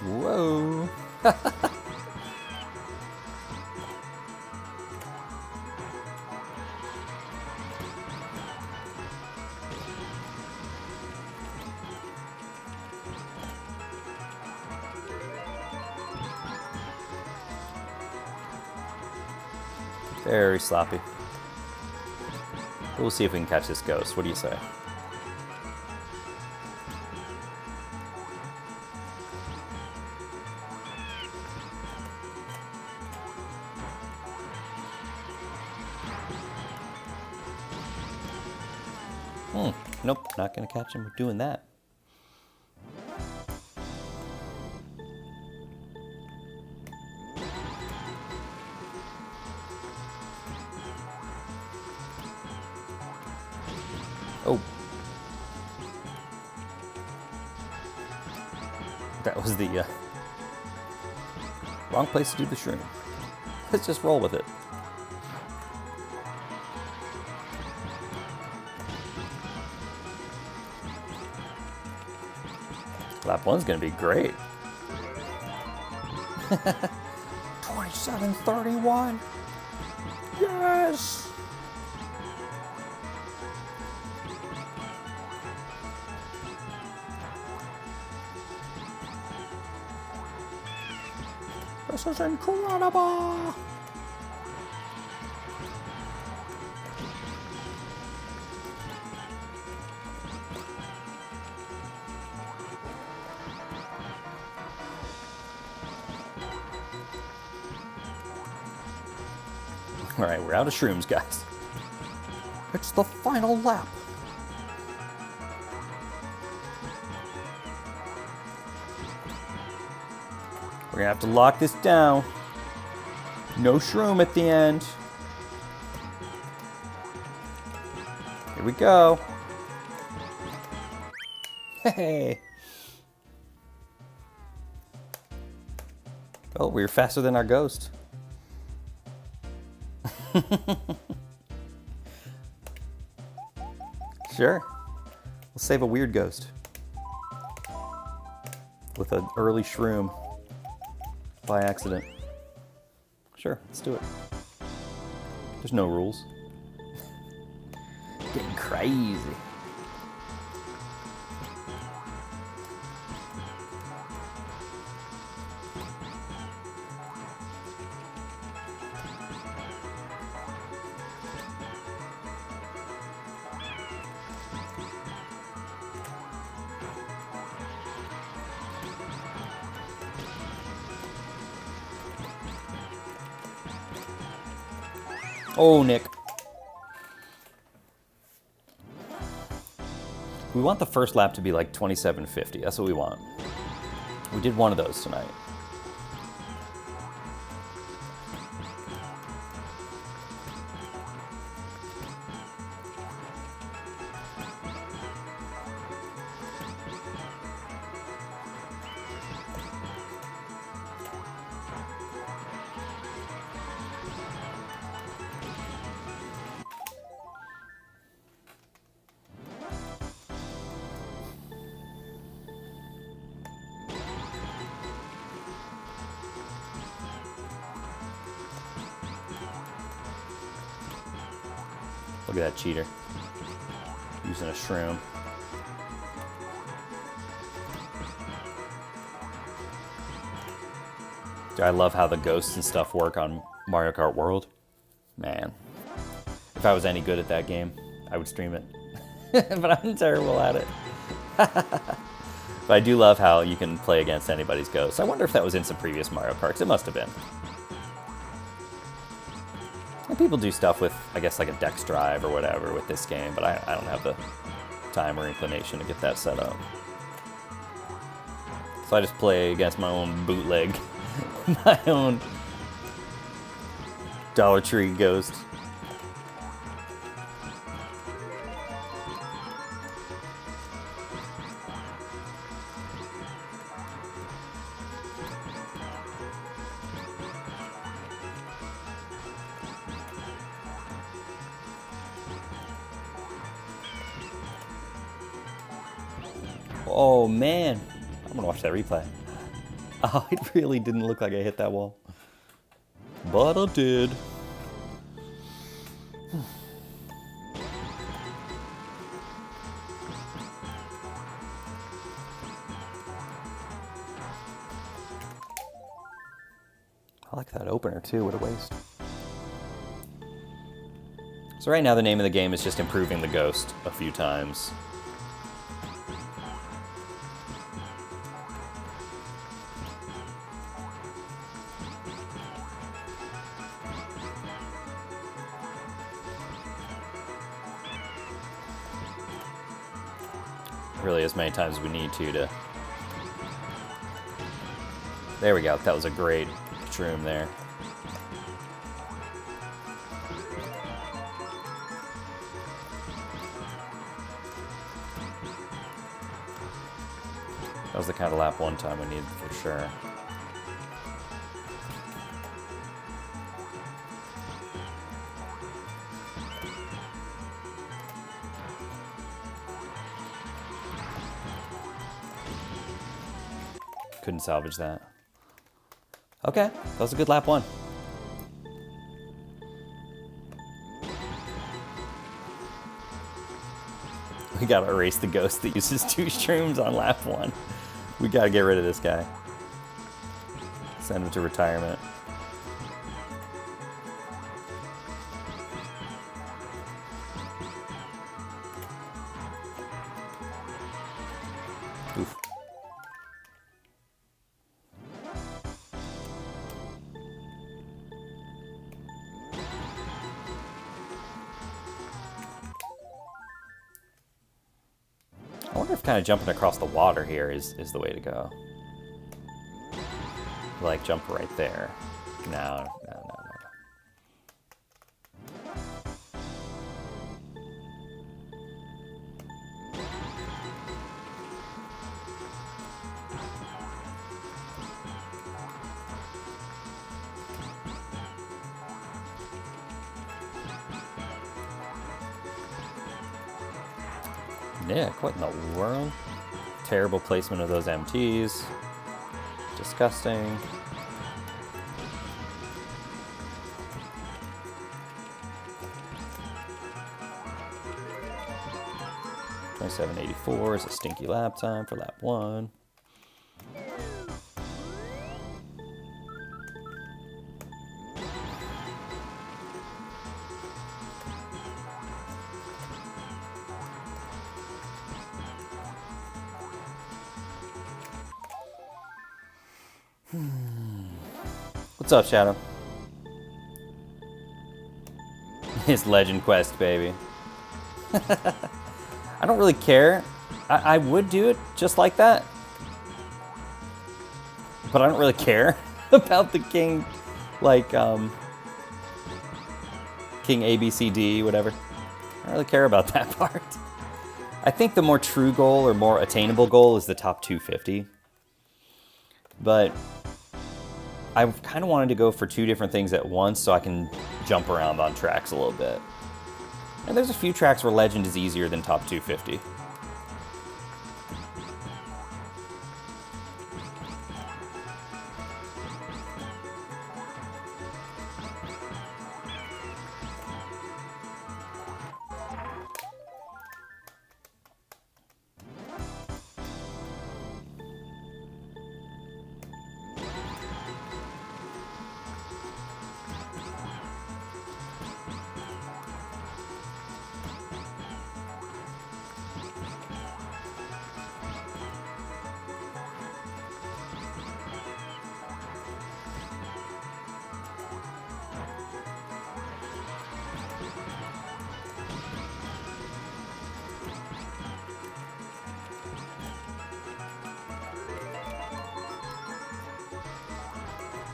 Whoa. Very sloppy. We'll see if we can catch this ghost. What do you say? Nope, not gonna catch him with doing that. Oh. That was the wrong place to do the shroom. Let's just roll with it. Lap one's gonna be great. 27:31. Yes. This is incredible. All right, we're out of shrooms, guys. It's the final lap. We're gonna have to lock this down. No shroom at the end. Here we go. Hey. Oh, we were faster than our ghost. Sure. We'll save a weird ghost with an early shroom. by accident. Sure, let's do it. There's no rules. Getting crazy. Oh, Nick. We want the first lap to be like 27:50. That's what we want. We did one of those tonight. Look at that cheater. Using a shroom. Dude, I love how the ghosts and stuff work on Mario Kart World. Man. If I was any good at that game, I would stream it. But I'm terrible at it. But I do love how you can play against anybody's ghosts. I wonder if that was in some previous Mario Karts. It must have been. And people do stuff with, I guess, like a Dex drive or whatever with this game, but I don't have the time or inclination to get that set up. So I just play against my own bootleg, my own Dollar Tree ghost. Oh man, I'm gonna watch that replay. Oh, it really didn't look like I hit that wall. But I did. I like that opener too, what a waste. So right now the name of the game is just improving the ghost a few times. Really as many times as we need to. There we go. That was a great shroom there. That was the kind of lap one time we needed for sure. Couldn't salvage that. Okay, that was a good lap one. We gotta erase the ghost that uses 2 shrooms on lap 1. We gotta get rid of this guy. Send him to retirement. Oof. I wonder if kind of jumping across the water here is the way to go. Like, jump right there. No. Nick, what in the world? Terrible placement of those MTs. Disgusting. 27.84 is a stinky lap time for lap 1. What's up, Shadow? It's Legend Quest, baby. I don't really care. I would do it just like that. But I don't really care about the king, like, King ABCD, whatever. I don't really care about that part. I think the more true goal or more attainable goal is the top 250. But I kind of wanted to go for 2 different things at once so I can jump around on tracks a little bit. And there's a few tracks where Legend is easier than top 250.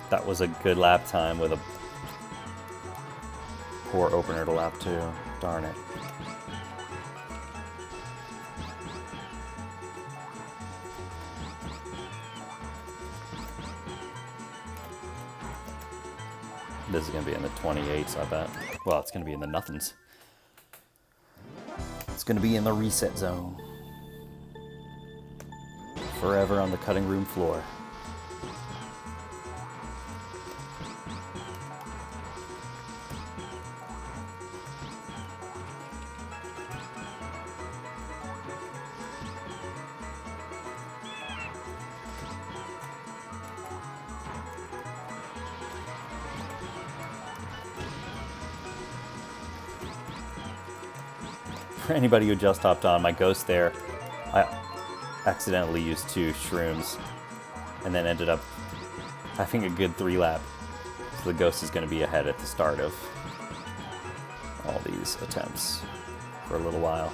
That was a good lap time with a poor opener to lap 2. Darn it. This is going to be in the 28s, I bet. Well, it's going to be in the nothings. It's going to be in the reset zone. Forever on the cutting room floor. For anybody who just hopped on, my ghost there, I accidentally used 2 shrooms and then ended up having a good 3 lap. So the ghost is going to be ahead at the start of all these attempts for a little while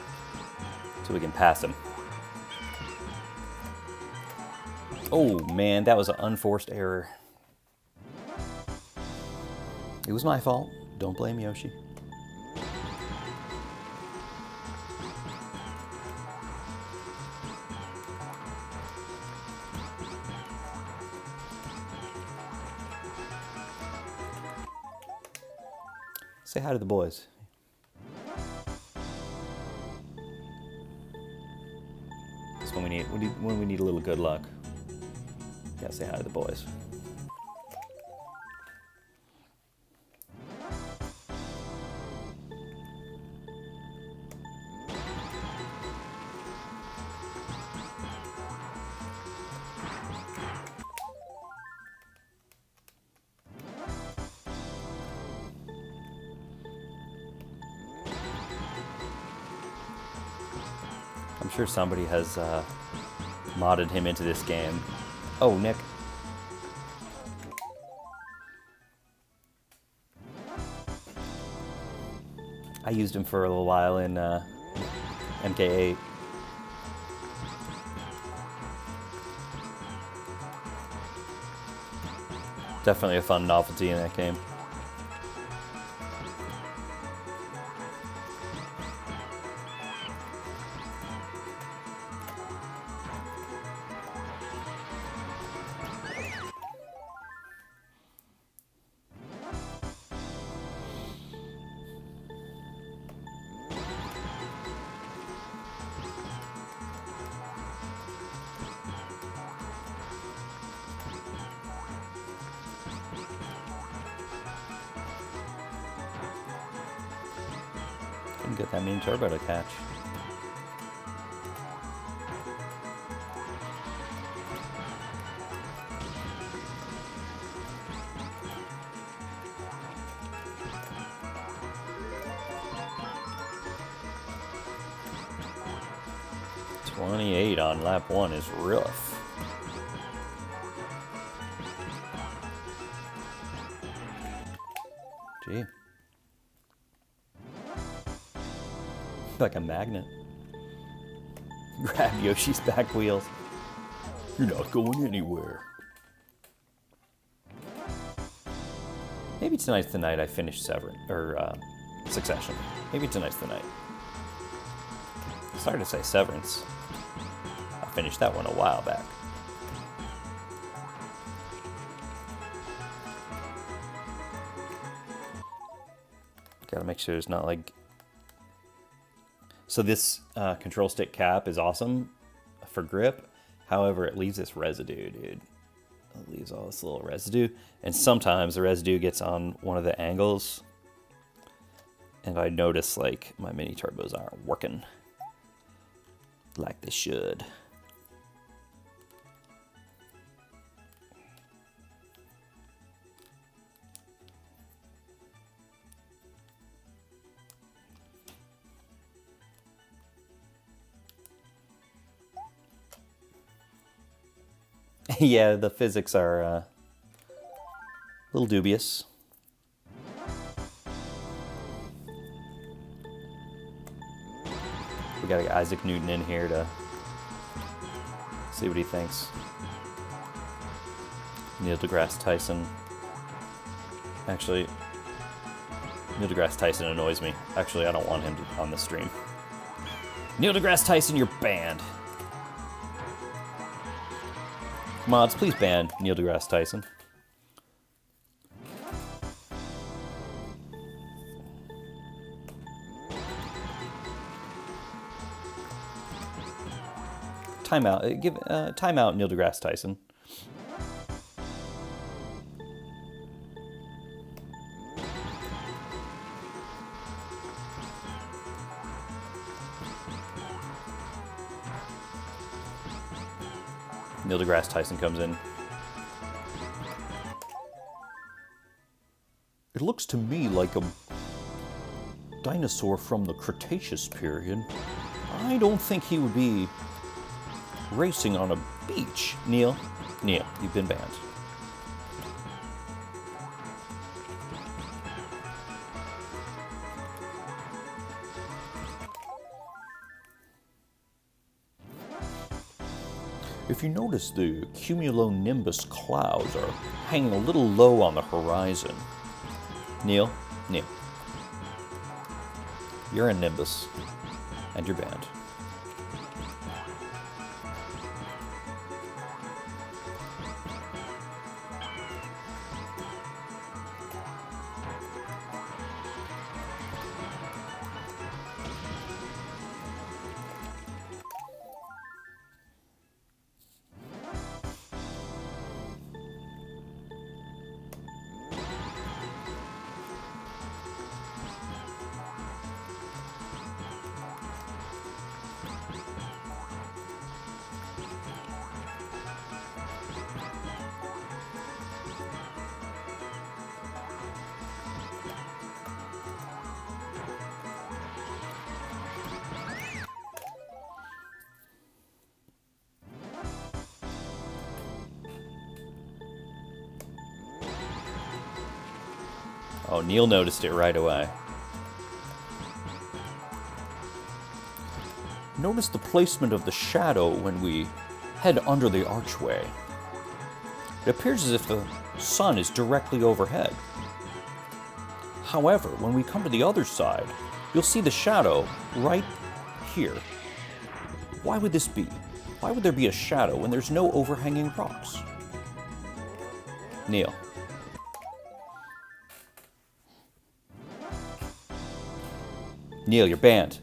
so we can pass him. Oh man, that was an unforced error. It was my fault. Don't blame Yoshi. Say hi to the boys. That's when we need a little good luck. Gotta say hi to the boys. I'm sure somebody has modded him into this game. Oh, Nick. I used him for a little while in MK8. Definitely a fun novelty in that game. Couldn't get that mean turbo to catch. 28 on lap 1 is rough. Gee. Like a magnet. Grab Yoshi's back wheels. You're not going anywhere. Maybe tonight's the night I finish Succession. Maybe tonight's the night. Sorry to say Severance. I finished that one a while back. Gotta make sure there's not like... So this control stick cap is awesome for grip. However, it leaves this residue, dude. It leaves all this little residue. And sometimes the residue gets on one of the angles. And I notice like my mini turbos aren't working like they should. Yeah, the physics are a little dubious. We gotta get Isaac Newton in here to see what he thinks. Neil deGrasse Tyson. Actually, Neil deGrasse Tyson annoys me. Actually, I don't want him on the stream. Neil deGrasse Tyson, you're banned. Mods, please ban Neil deGrasse Tyson. Timeout. Give timeout, Neil deGrasse Tyson. Neil deGrasse Tyson comes in. It looks to me like a dinosaur from the Cretaceous period. I don't think he would be racing on a beach. Neil, you've been banned. If you notice, the cumulonimbus clouds are hanging a little low on the horizon. Neil, you're a nimbus, and you're banned. Oh, Neil noticed it right away. Notice the placement of the shadow when we head under the archway. It appears as if the sun is directly overhead. However, when we come to the other side, you'll see the shadow right here. Why would this be? Why would there be a shadow when there's no overhanging rocks? Neil. Neil, you're banned.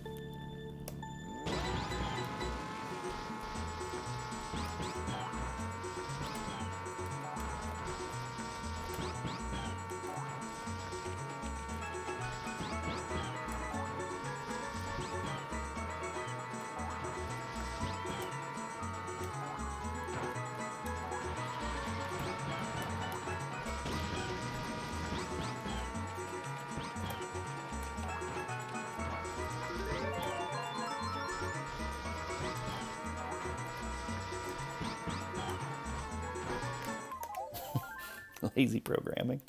Lazy programming.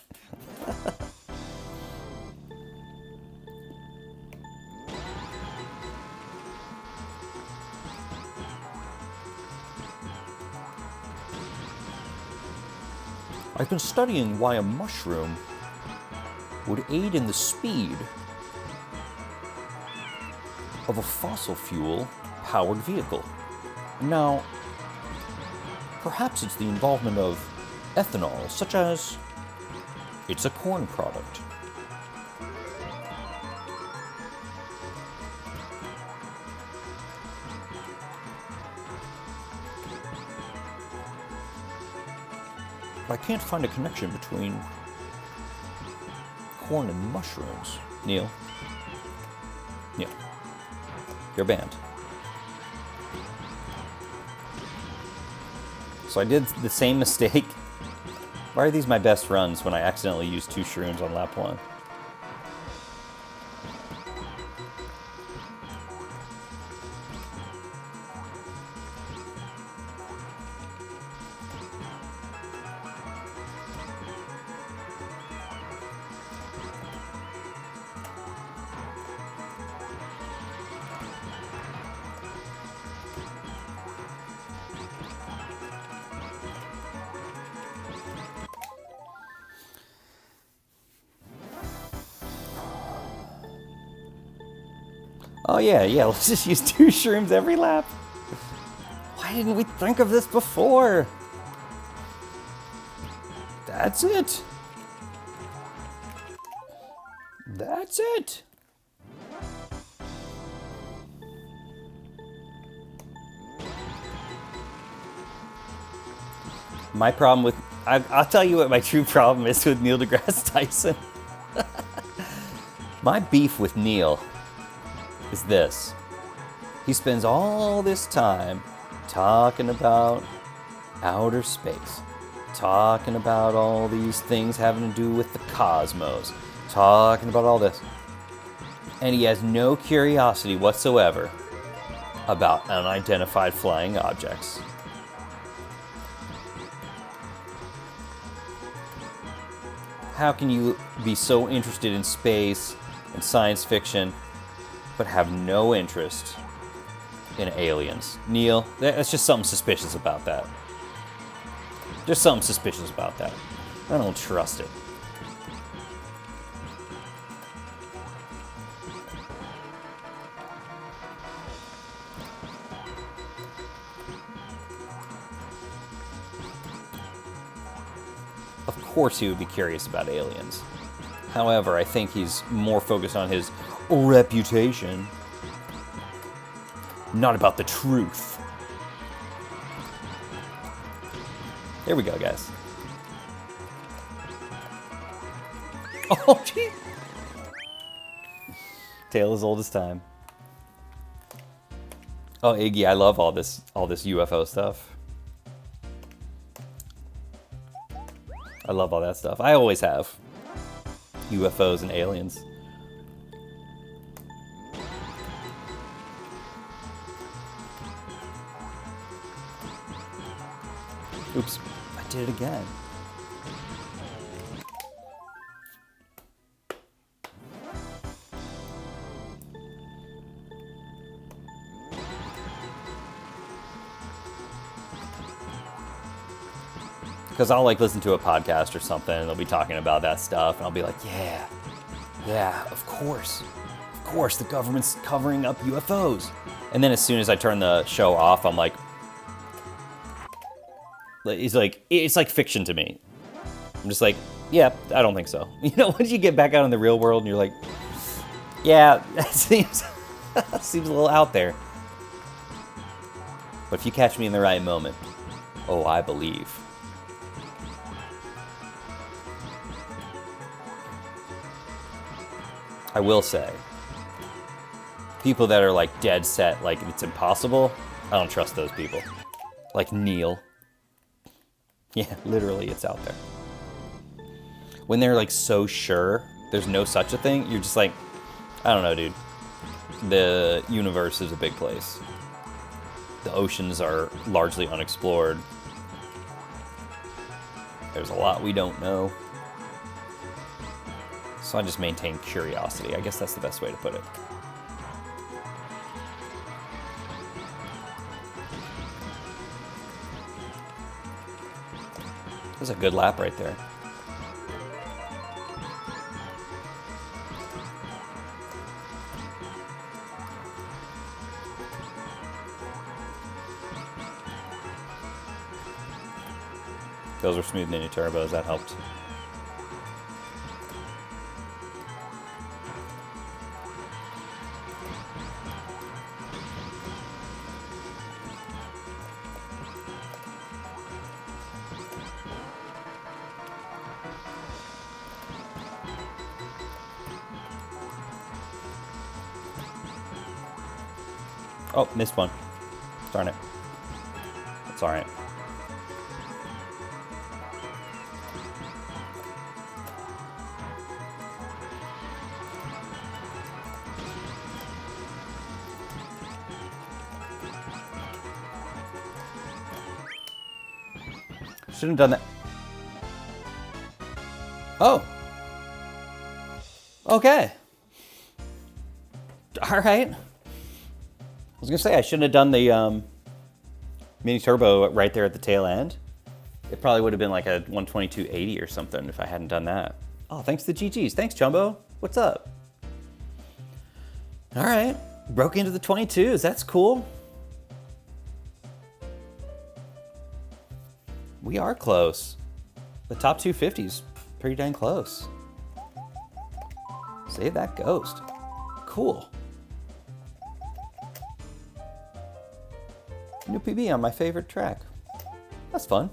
I've been studying why a mushroom would aid in the speed of a fossil fuel powered vehicle. Now, perhaps it's the involvement of ethanol, such as it's a corn product. But I can't find a connection between corn and mushrooms. Neil? Neil. You're banned. So I did the same mistake. Why are these my best runs when I accidentally used 2 shrooms on lap 1? Oh yeah, let's just use 2 shrooms every lap. Why didn't we think of this before? That's it. That's it. My problem with... I'll tell you what my true problem is with Neil deGrasse Tyson. My beef with Neil is this. He spends all this time talking about outer space, talking about all these things having to do with the cosmos, talking about all this, and he has no curiosity whatsoever about unidentified flying objects. How can you be so interested in space and science fiction but have no interest in aliens? Neil, that's just something suspicious about that. There's something suspicious about that. I don't trust it. Of course he would be curious about aliens. However, I think he's more focused on his reputation, not about the truth. There we go, guys. Oh, gee. Tale as old as time. Oh, Iggy, I love all this UFO stuff. I love all that stuff. I always have. UFOs and aliens. Oops, I did it again. Because I'll like listen to a podcast or something and they'll be talking about that stuff and I'll be like, yeah, of course, the government's covering up UFOs. And then as soon as I turn the show off, I'm like, it's like fiction to me. I'm just like, yeah, I don't think so. You know, once you get back out in the real world and you're like, yeah, that seems a little out there. But if you catch me in the right moment, oh, I believe. I will say, people that are like dead set, like it's impossible, I don't trust those people. Like Neil. Yeah, literally, it's out there. When they're like so sure there's no such a thing, you're just like, I don't know, dude. The universe is a big place. The oceans are largely unexplored. There's a lot we don't know. So I just maintain curiosity. I guess that's the best way to put it. That was a good lap right there. Those were smooth mini turbos, that helped. Oh, missed one. Darn it. It's alright. Shouldn't have done that. Oh. Okay. All right. I was gonna say I shouldn't have done the mini turbo right there at the tail end. It probably would have been like a 122.80 or something if I hadn't done that. Oh, thanks to the GGs. Thanks, Jumbo. What's up? All right. Broke into the 22s. That's cool. We are close. The top 250's pretty dang close. Save that ghost. Cool. New PB on my favorite track. That's fun.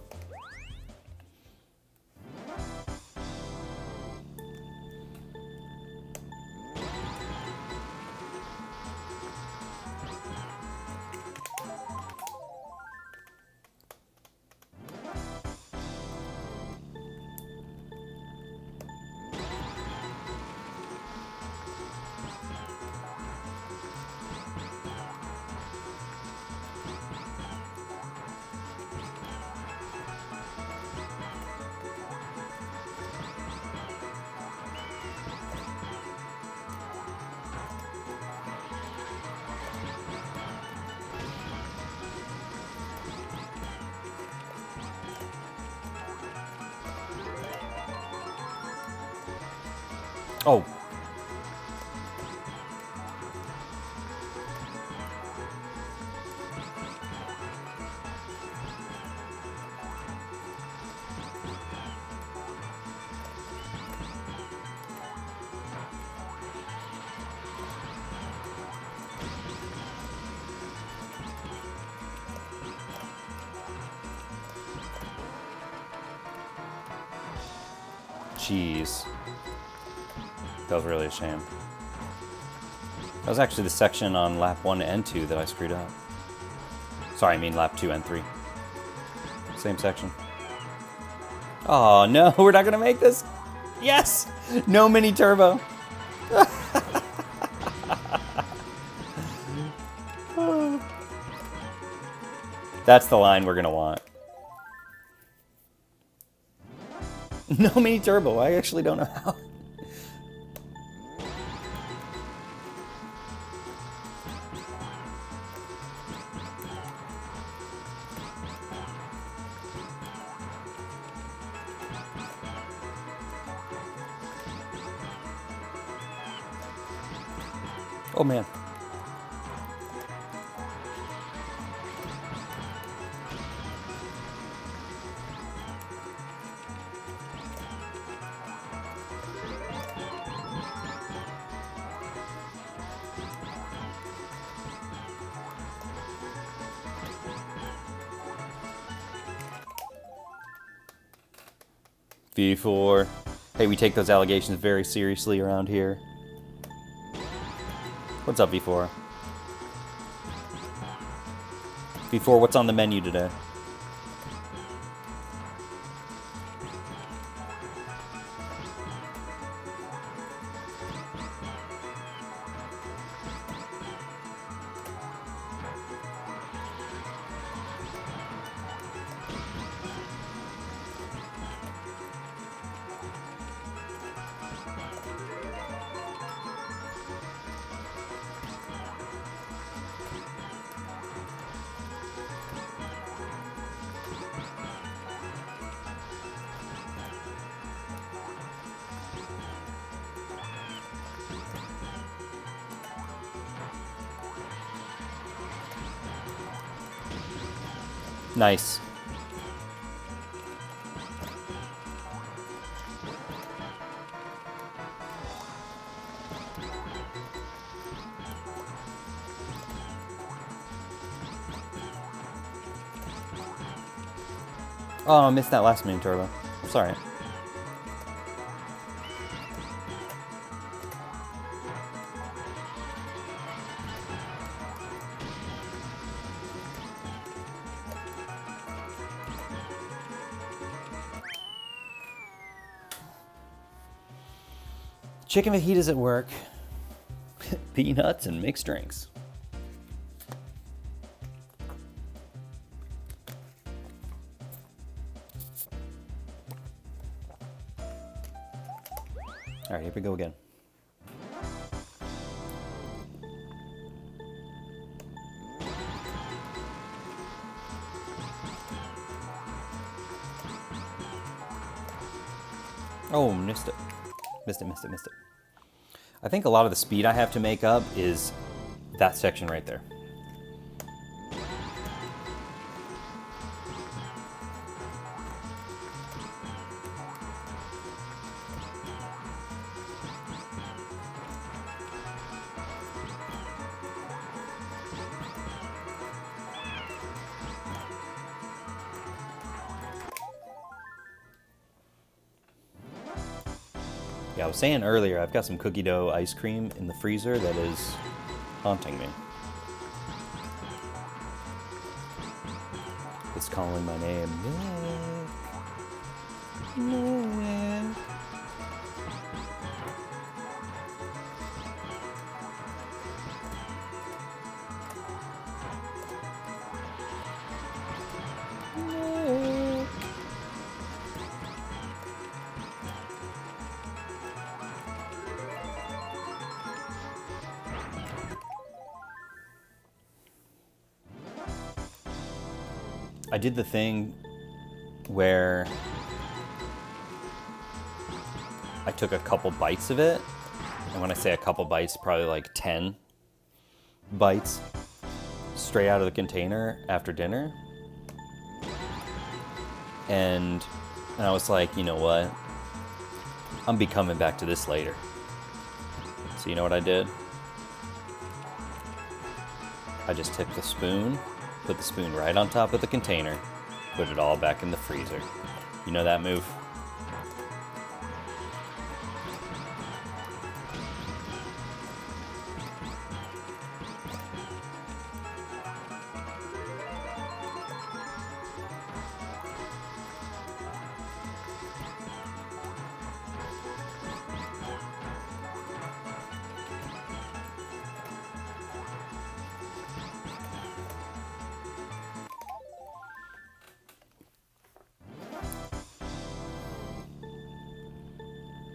Oh. Jeez. That was really a shame. That was actually the section on lap 1 and 2 that I screwed up. Sorry, I mean lap 2 and 3. Same section. Oh no, we're not gonna make this. Yes! No mini turbo. That's the line we're gonna want. No mini turbo. I actually don't know how. Oh man. V4. Hey, we take those allegations very seriously around here. What's up, V4? V4, what's on the menu today? Nice. Oh, I missed that last mini turbo. Sorry. Chicken fajitas at work. Peanuts and mixed drinks. All right, here we go again. Oh, missed it. Missed it. I think a lot of the speed I have to make up is that section right there. Yeah, I was saying earlier, I've got some cookie dough ice cream in the freezer that is haunting me. It's calling my name. Nick. I did the thing where I took a couple bites of it, and when I say a couple bites, probably like 10 bites straight out of the container after dinner. And I was like, you know what? I'm be coming back to this later. So you know what I did? I just took the spoon, put the spoon right on top of the container, put it all back in the freezer. You know that move?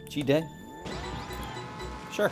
Cheat day? Sure.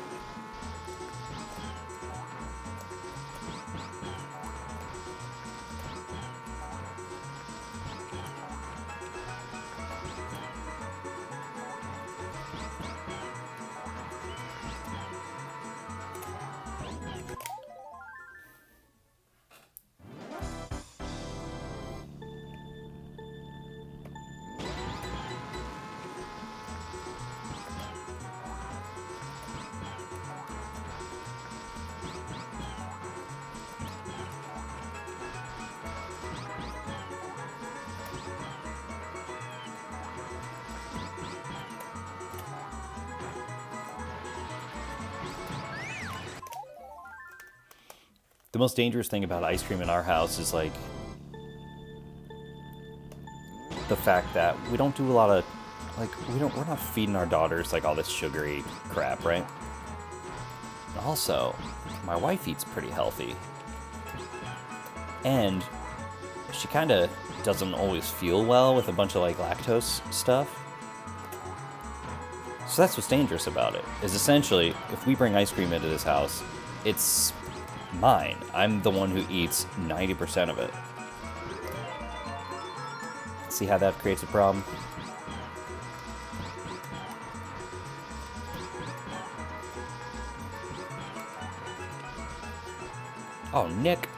The most dangerous thing about ice cream in our house is like the fact that we don't do a lot of we're not feeding our daughters like all this sugary crap, right? Also, my wife eats pretty healthy. And she kind of doesn't always feel well with a bunch of like lactose stuff. So that's what's dangerous about it, is essentially, if we bring ice cream into this house, it's mine. I'm the one who eats 90% of it. See how that creates a problem? Oh, Nick.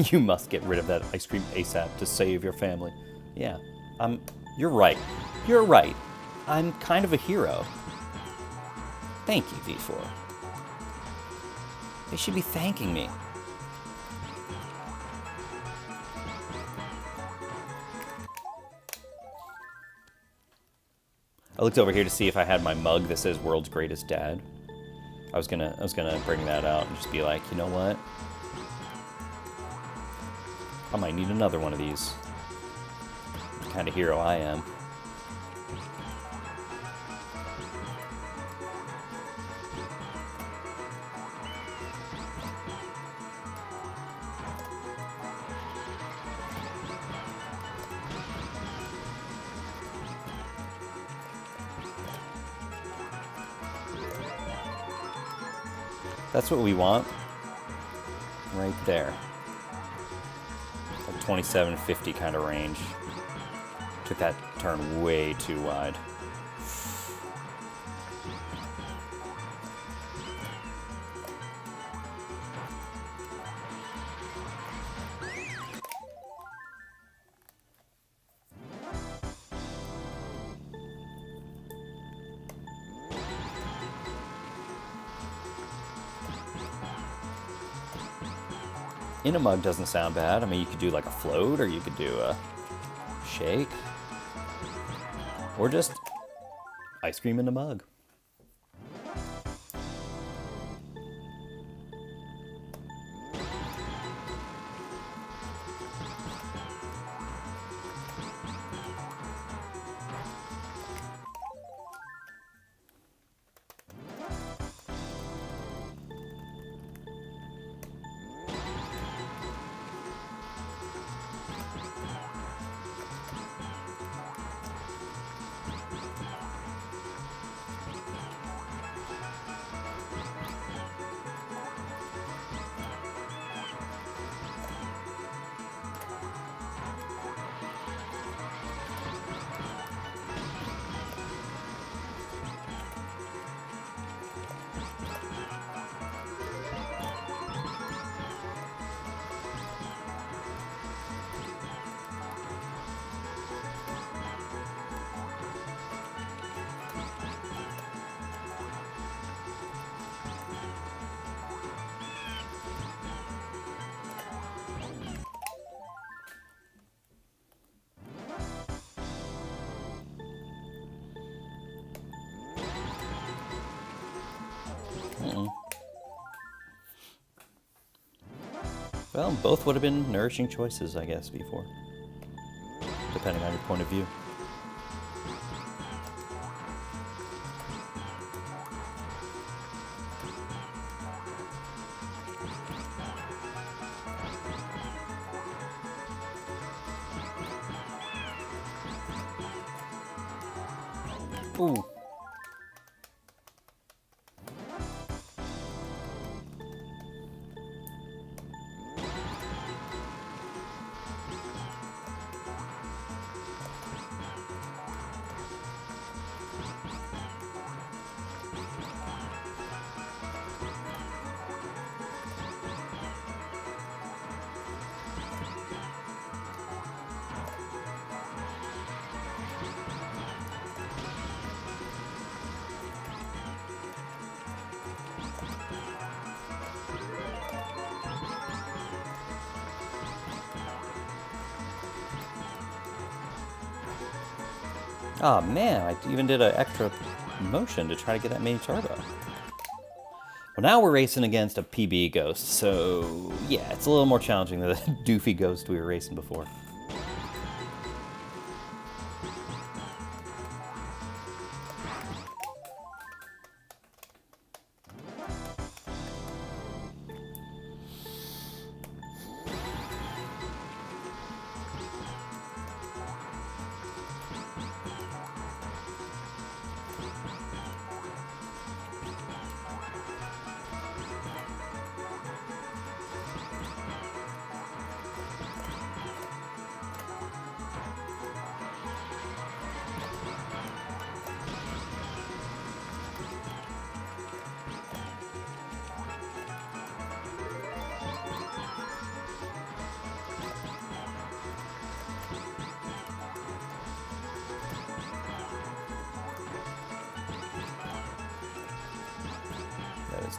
mug. You must get rid of that ice cream ASAP to save your family. Yeah, you're right. You're right. I'm kind of a hero. Thank you, V4. They should be thanking me. I looked over here to see if I had my mug that says "World's Greatest Dad." I was gonna bring that out and just be like, you know what? I might need another one of these. The kind of hero I am. That's what we want. Right there. Like 2750 kind of range. Took that turn way too wide. In a mug doesn't sound bad. I mean, you could do like a float, or you could do a shake, or just ice cream in a mug. Well, both would have been nourishing choices, I guess, before. Depending on your point of view. Ooh. Oh man, I even did an extra motion to try to get that mini turbo. Well, now we're racing against a PB Ghost, so yeah, it's a little more challenging than the doofy Ghost we were racing before.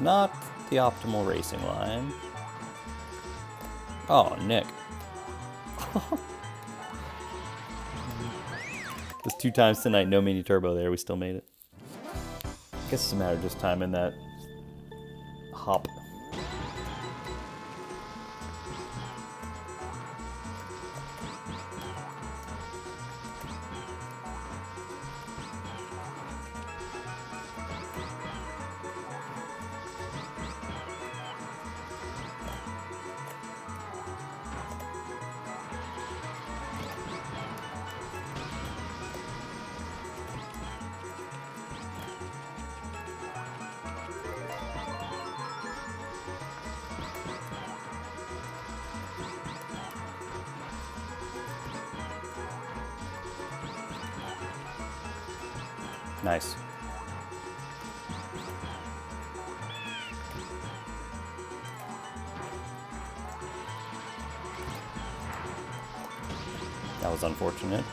not the optimal racing line. Oh, Nick. Just 2 times tonight, no mini turbo there, we still made it. I guess it's a matter of just timing that hop. Nice. That was unfortunate.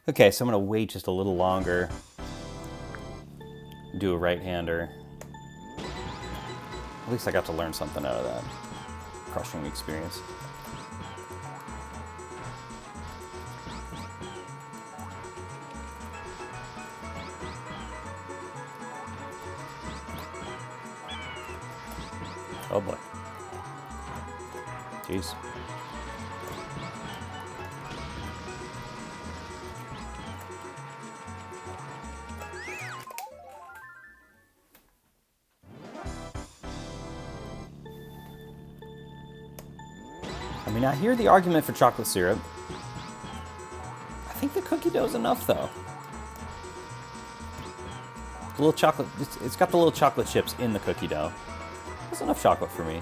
Okay, so I'm gonna wait just a little longer. Do a right-hander. At least I got to learn something out of that crushing experience. Oh boy. Jeez. I mean, I hear the argument for chocolate syrup. I think the cookie dough is enough, though. The little chocolate, it's got the little chocolate chips in the cookie dough. That's enough chocolate for me.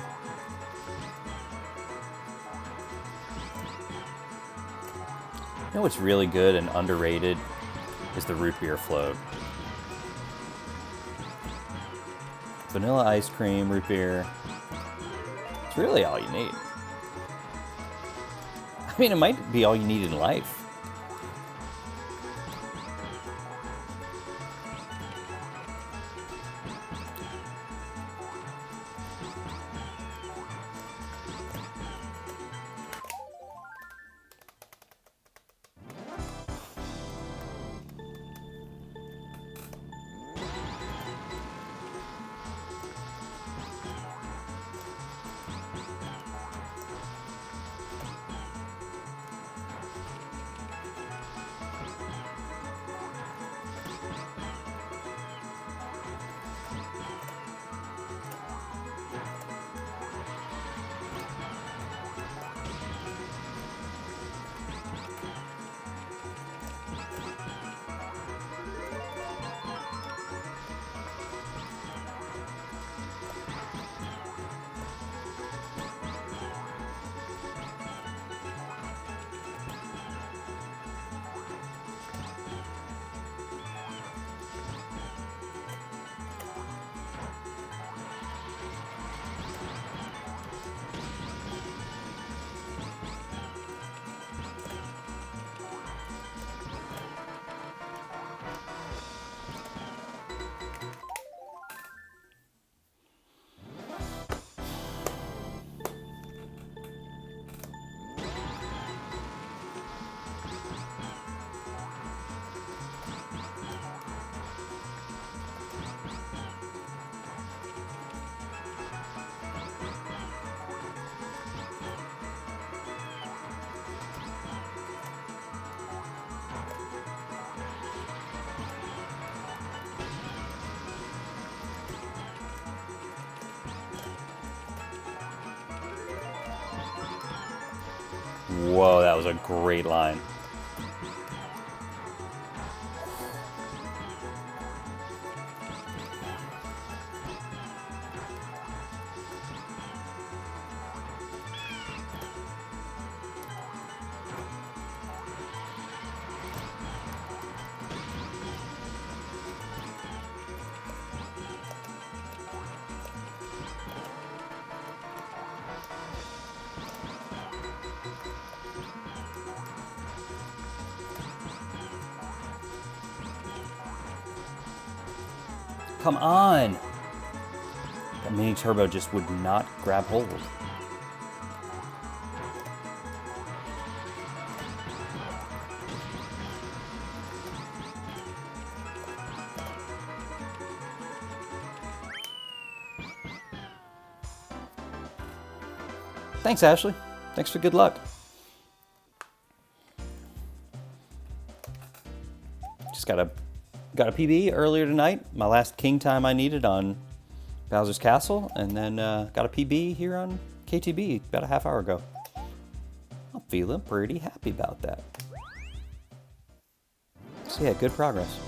You know what's really good and underrated is the root beer float. Vanilla ice cream, root beer. It's really all you need. I mean, it might be all you need in life. Whoa, that was a great line. come on! That mini turbo just would not grab hold. Thanks, Ashley. Thanks for good luck. Just got a PB earlier tonight. My last king time I needed on Bowser's Castle, and then got a PB here on KTB about a half hour ago. I'm feeling pretty happy about that. So yeah, good progress.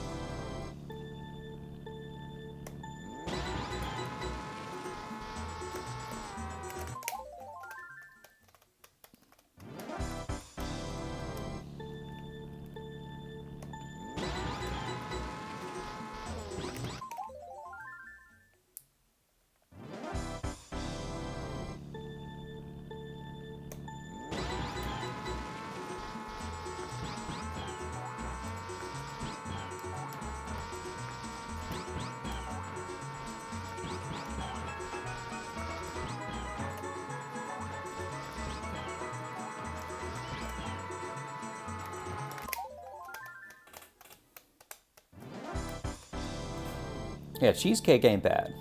Yeah, cheesecake ain't bad.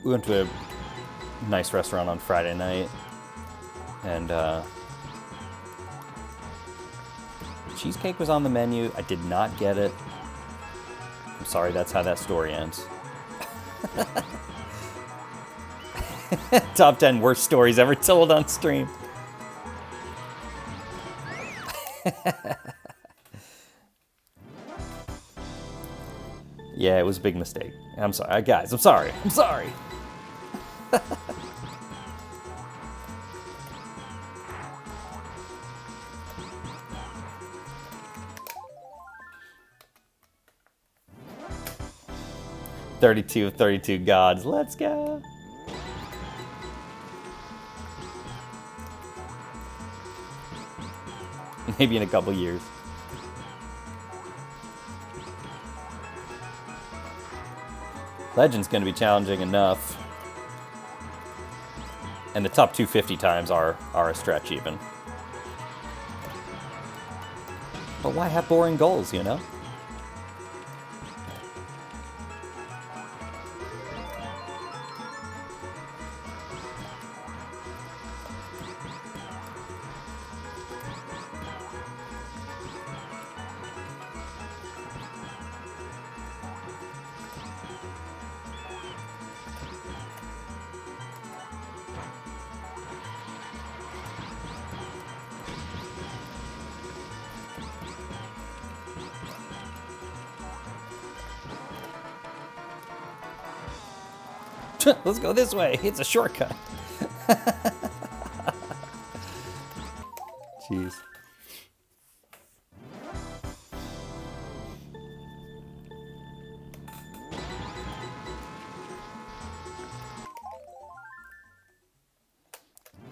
We went to a nice restaurant on Friday night, and cheesecake was on the menu. I did not get it. I'm sorry, that's how that story ends. Top 10 worst stories ever told on stream. Yeah, it was a big mistake. I'm sorry, guys. I'm sorry. I'm sorry. "32 of 32 gods." Let's go. Maybe in a couple years. Legend's going to be challenging enough. And the top 250 times are a stretch even. But why have boring goals, you know? Let's go this way. It's a shortcut. Jeez.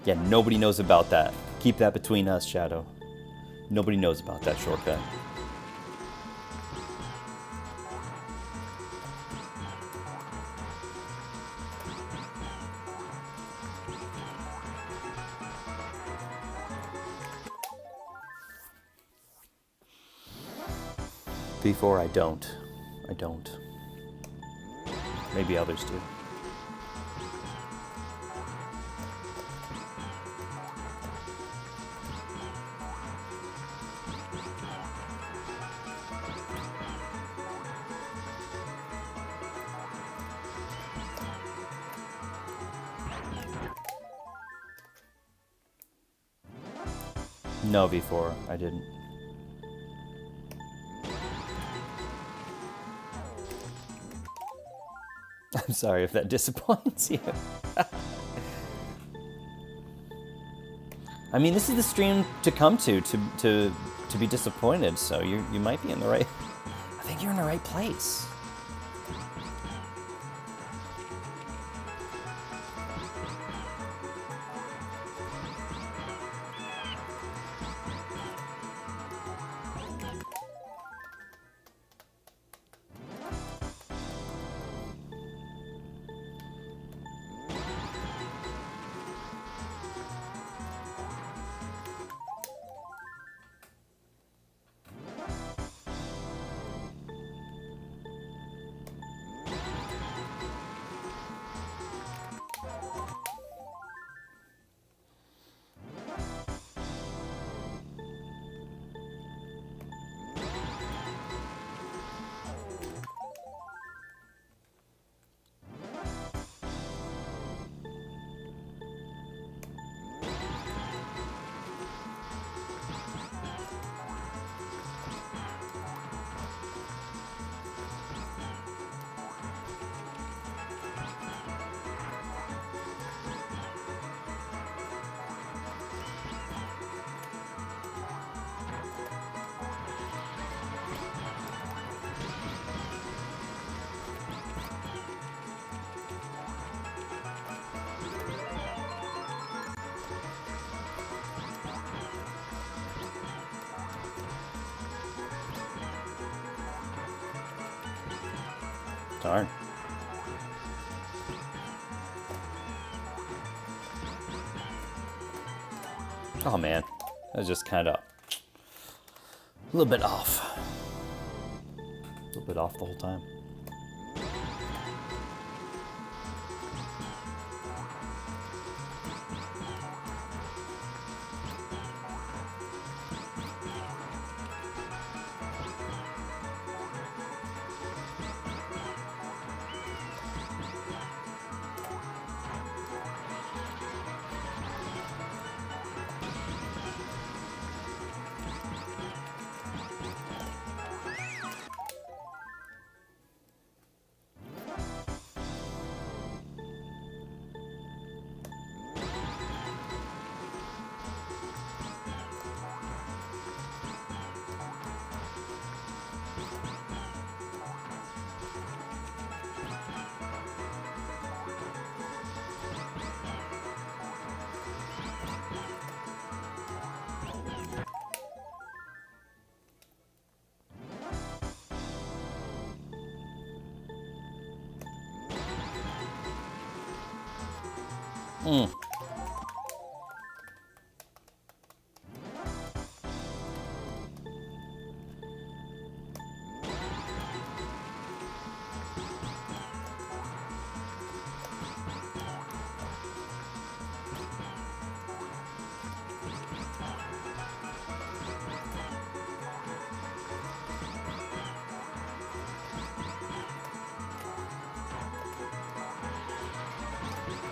Yeah, nobody knows about that. Keep that between us, Shadow. Nobody knows about that shortcut. Before I don't. Maybe others do. No, V4, I didn't. I'm sorry if that disappoints you. I mean, this is the stream to come to be disappointed, so you might be in the right... I think you're in the right place. Darn. Oh man, that was just kind of a little bit off. A little bit off the whole time.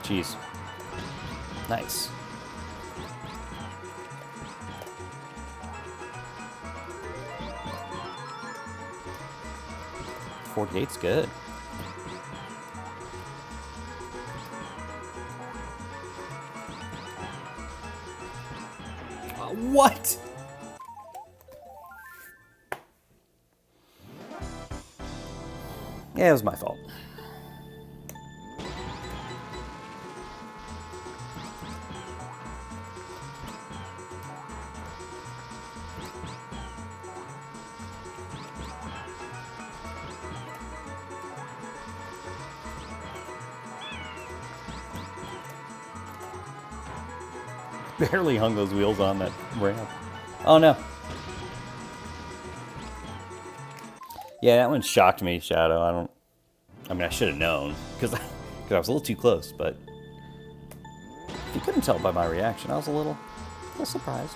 Jeez. Nice. 48's good. What? Yeah, it was my fault. Barely hung those wheels on that ramp. Oh no. Yeah, that one shocked me, Shadow. I mean, I should have known because I was a little too close, but if you couldn't tell by my reaction, I was a little surprised.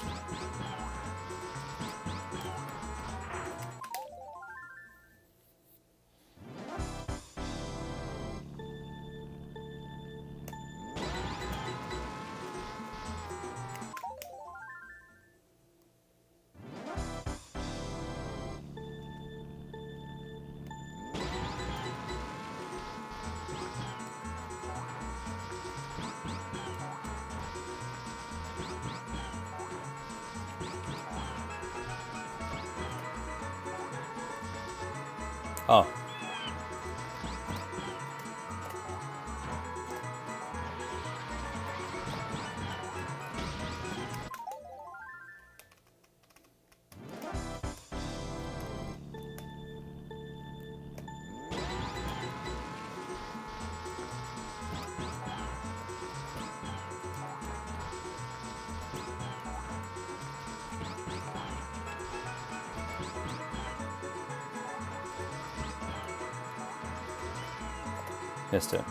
Oh. Missed it.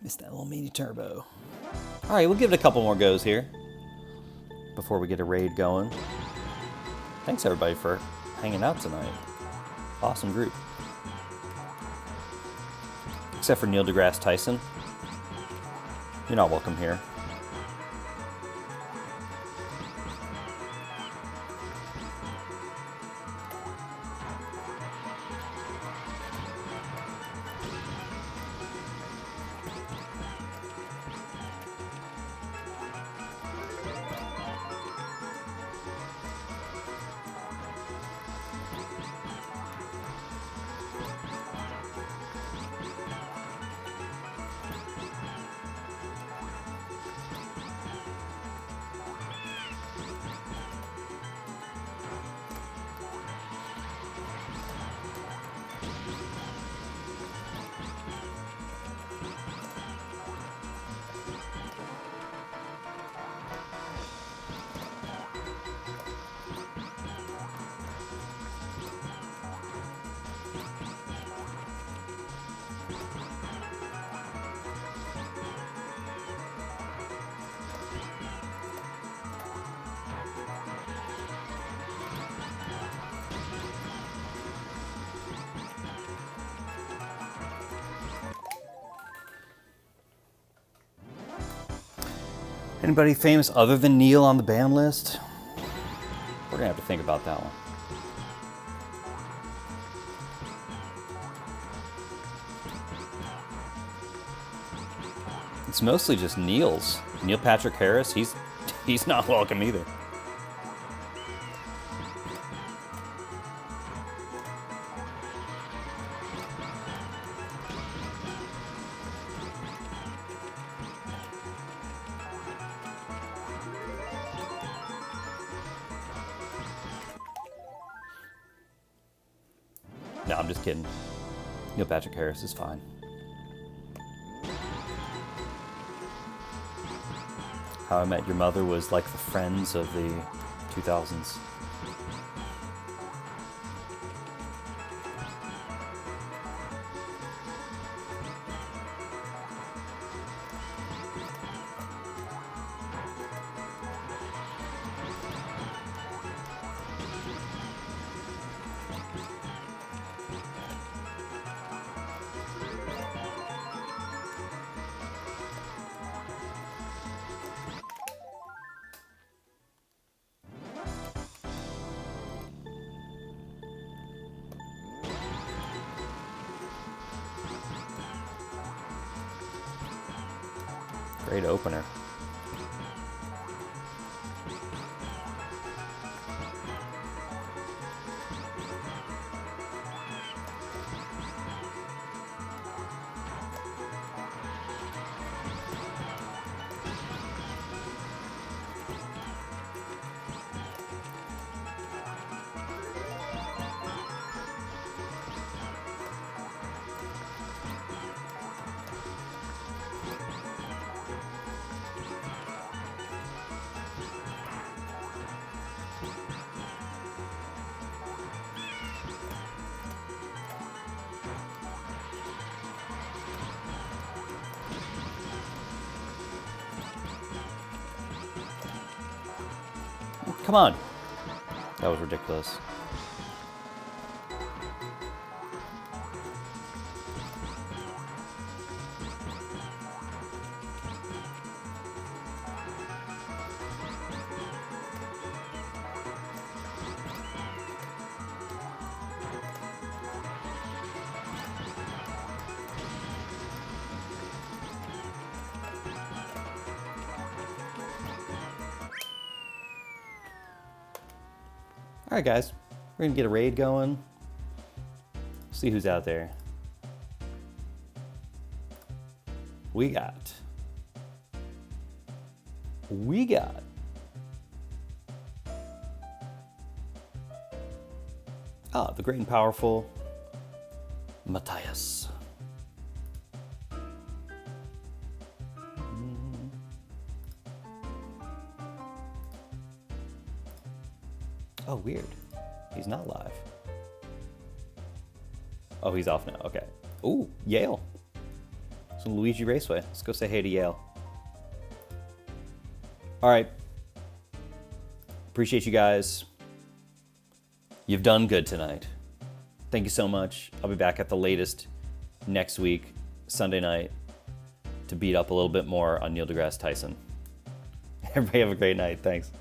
Missed that little mini turbo. All right, we'll give it a couple more goes here before we get a raid going. Thanks everybody for hanging out tonight. Awesome group. Except for Neil deGrasse Tyson. You're not welcome here. Anybody famous other than Neil on the ban list? We're gonna have to think about that one. It's mostly just Neil's. Neil Patrick Harris, he's not welcome either. No, I'm just kidding. Neil Patrick Harris is fine. How I Met Your Mother was like the Friends of the 2000s. Great opener. Come on. That was ridiculous. All right, guys, we're gonna get a raid going. See who's out there. We got. The great and powerful Matthias. Oh, weird. He's not live. Oh, he's off now. Okay. Ooh, Yale. It's on Luigi Raceway. Let's go say hey to Yale. All right. Appreciate you guys. You've done good tonight. Thank you so much. I'll be back at the latest next week, Sunday night, to beat up a little bit more on Neil deGrasse Tyson. Everybody have a great night. Thanks.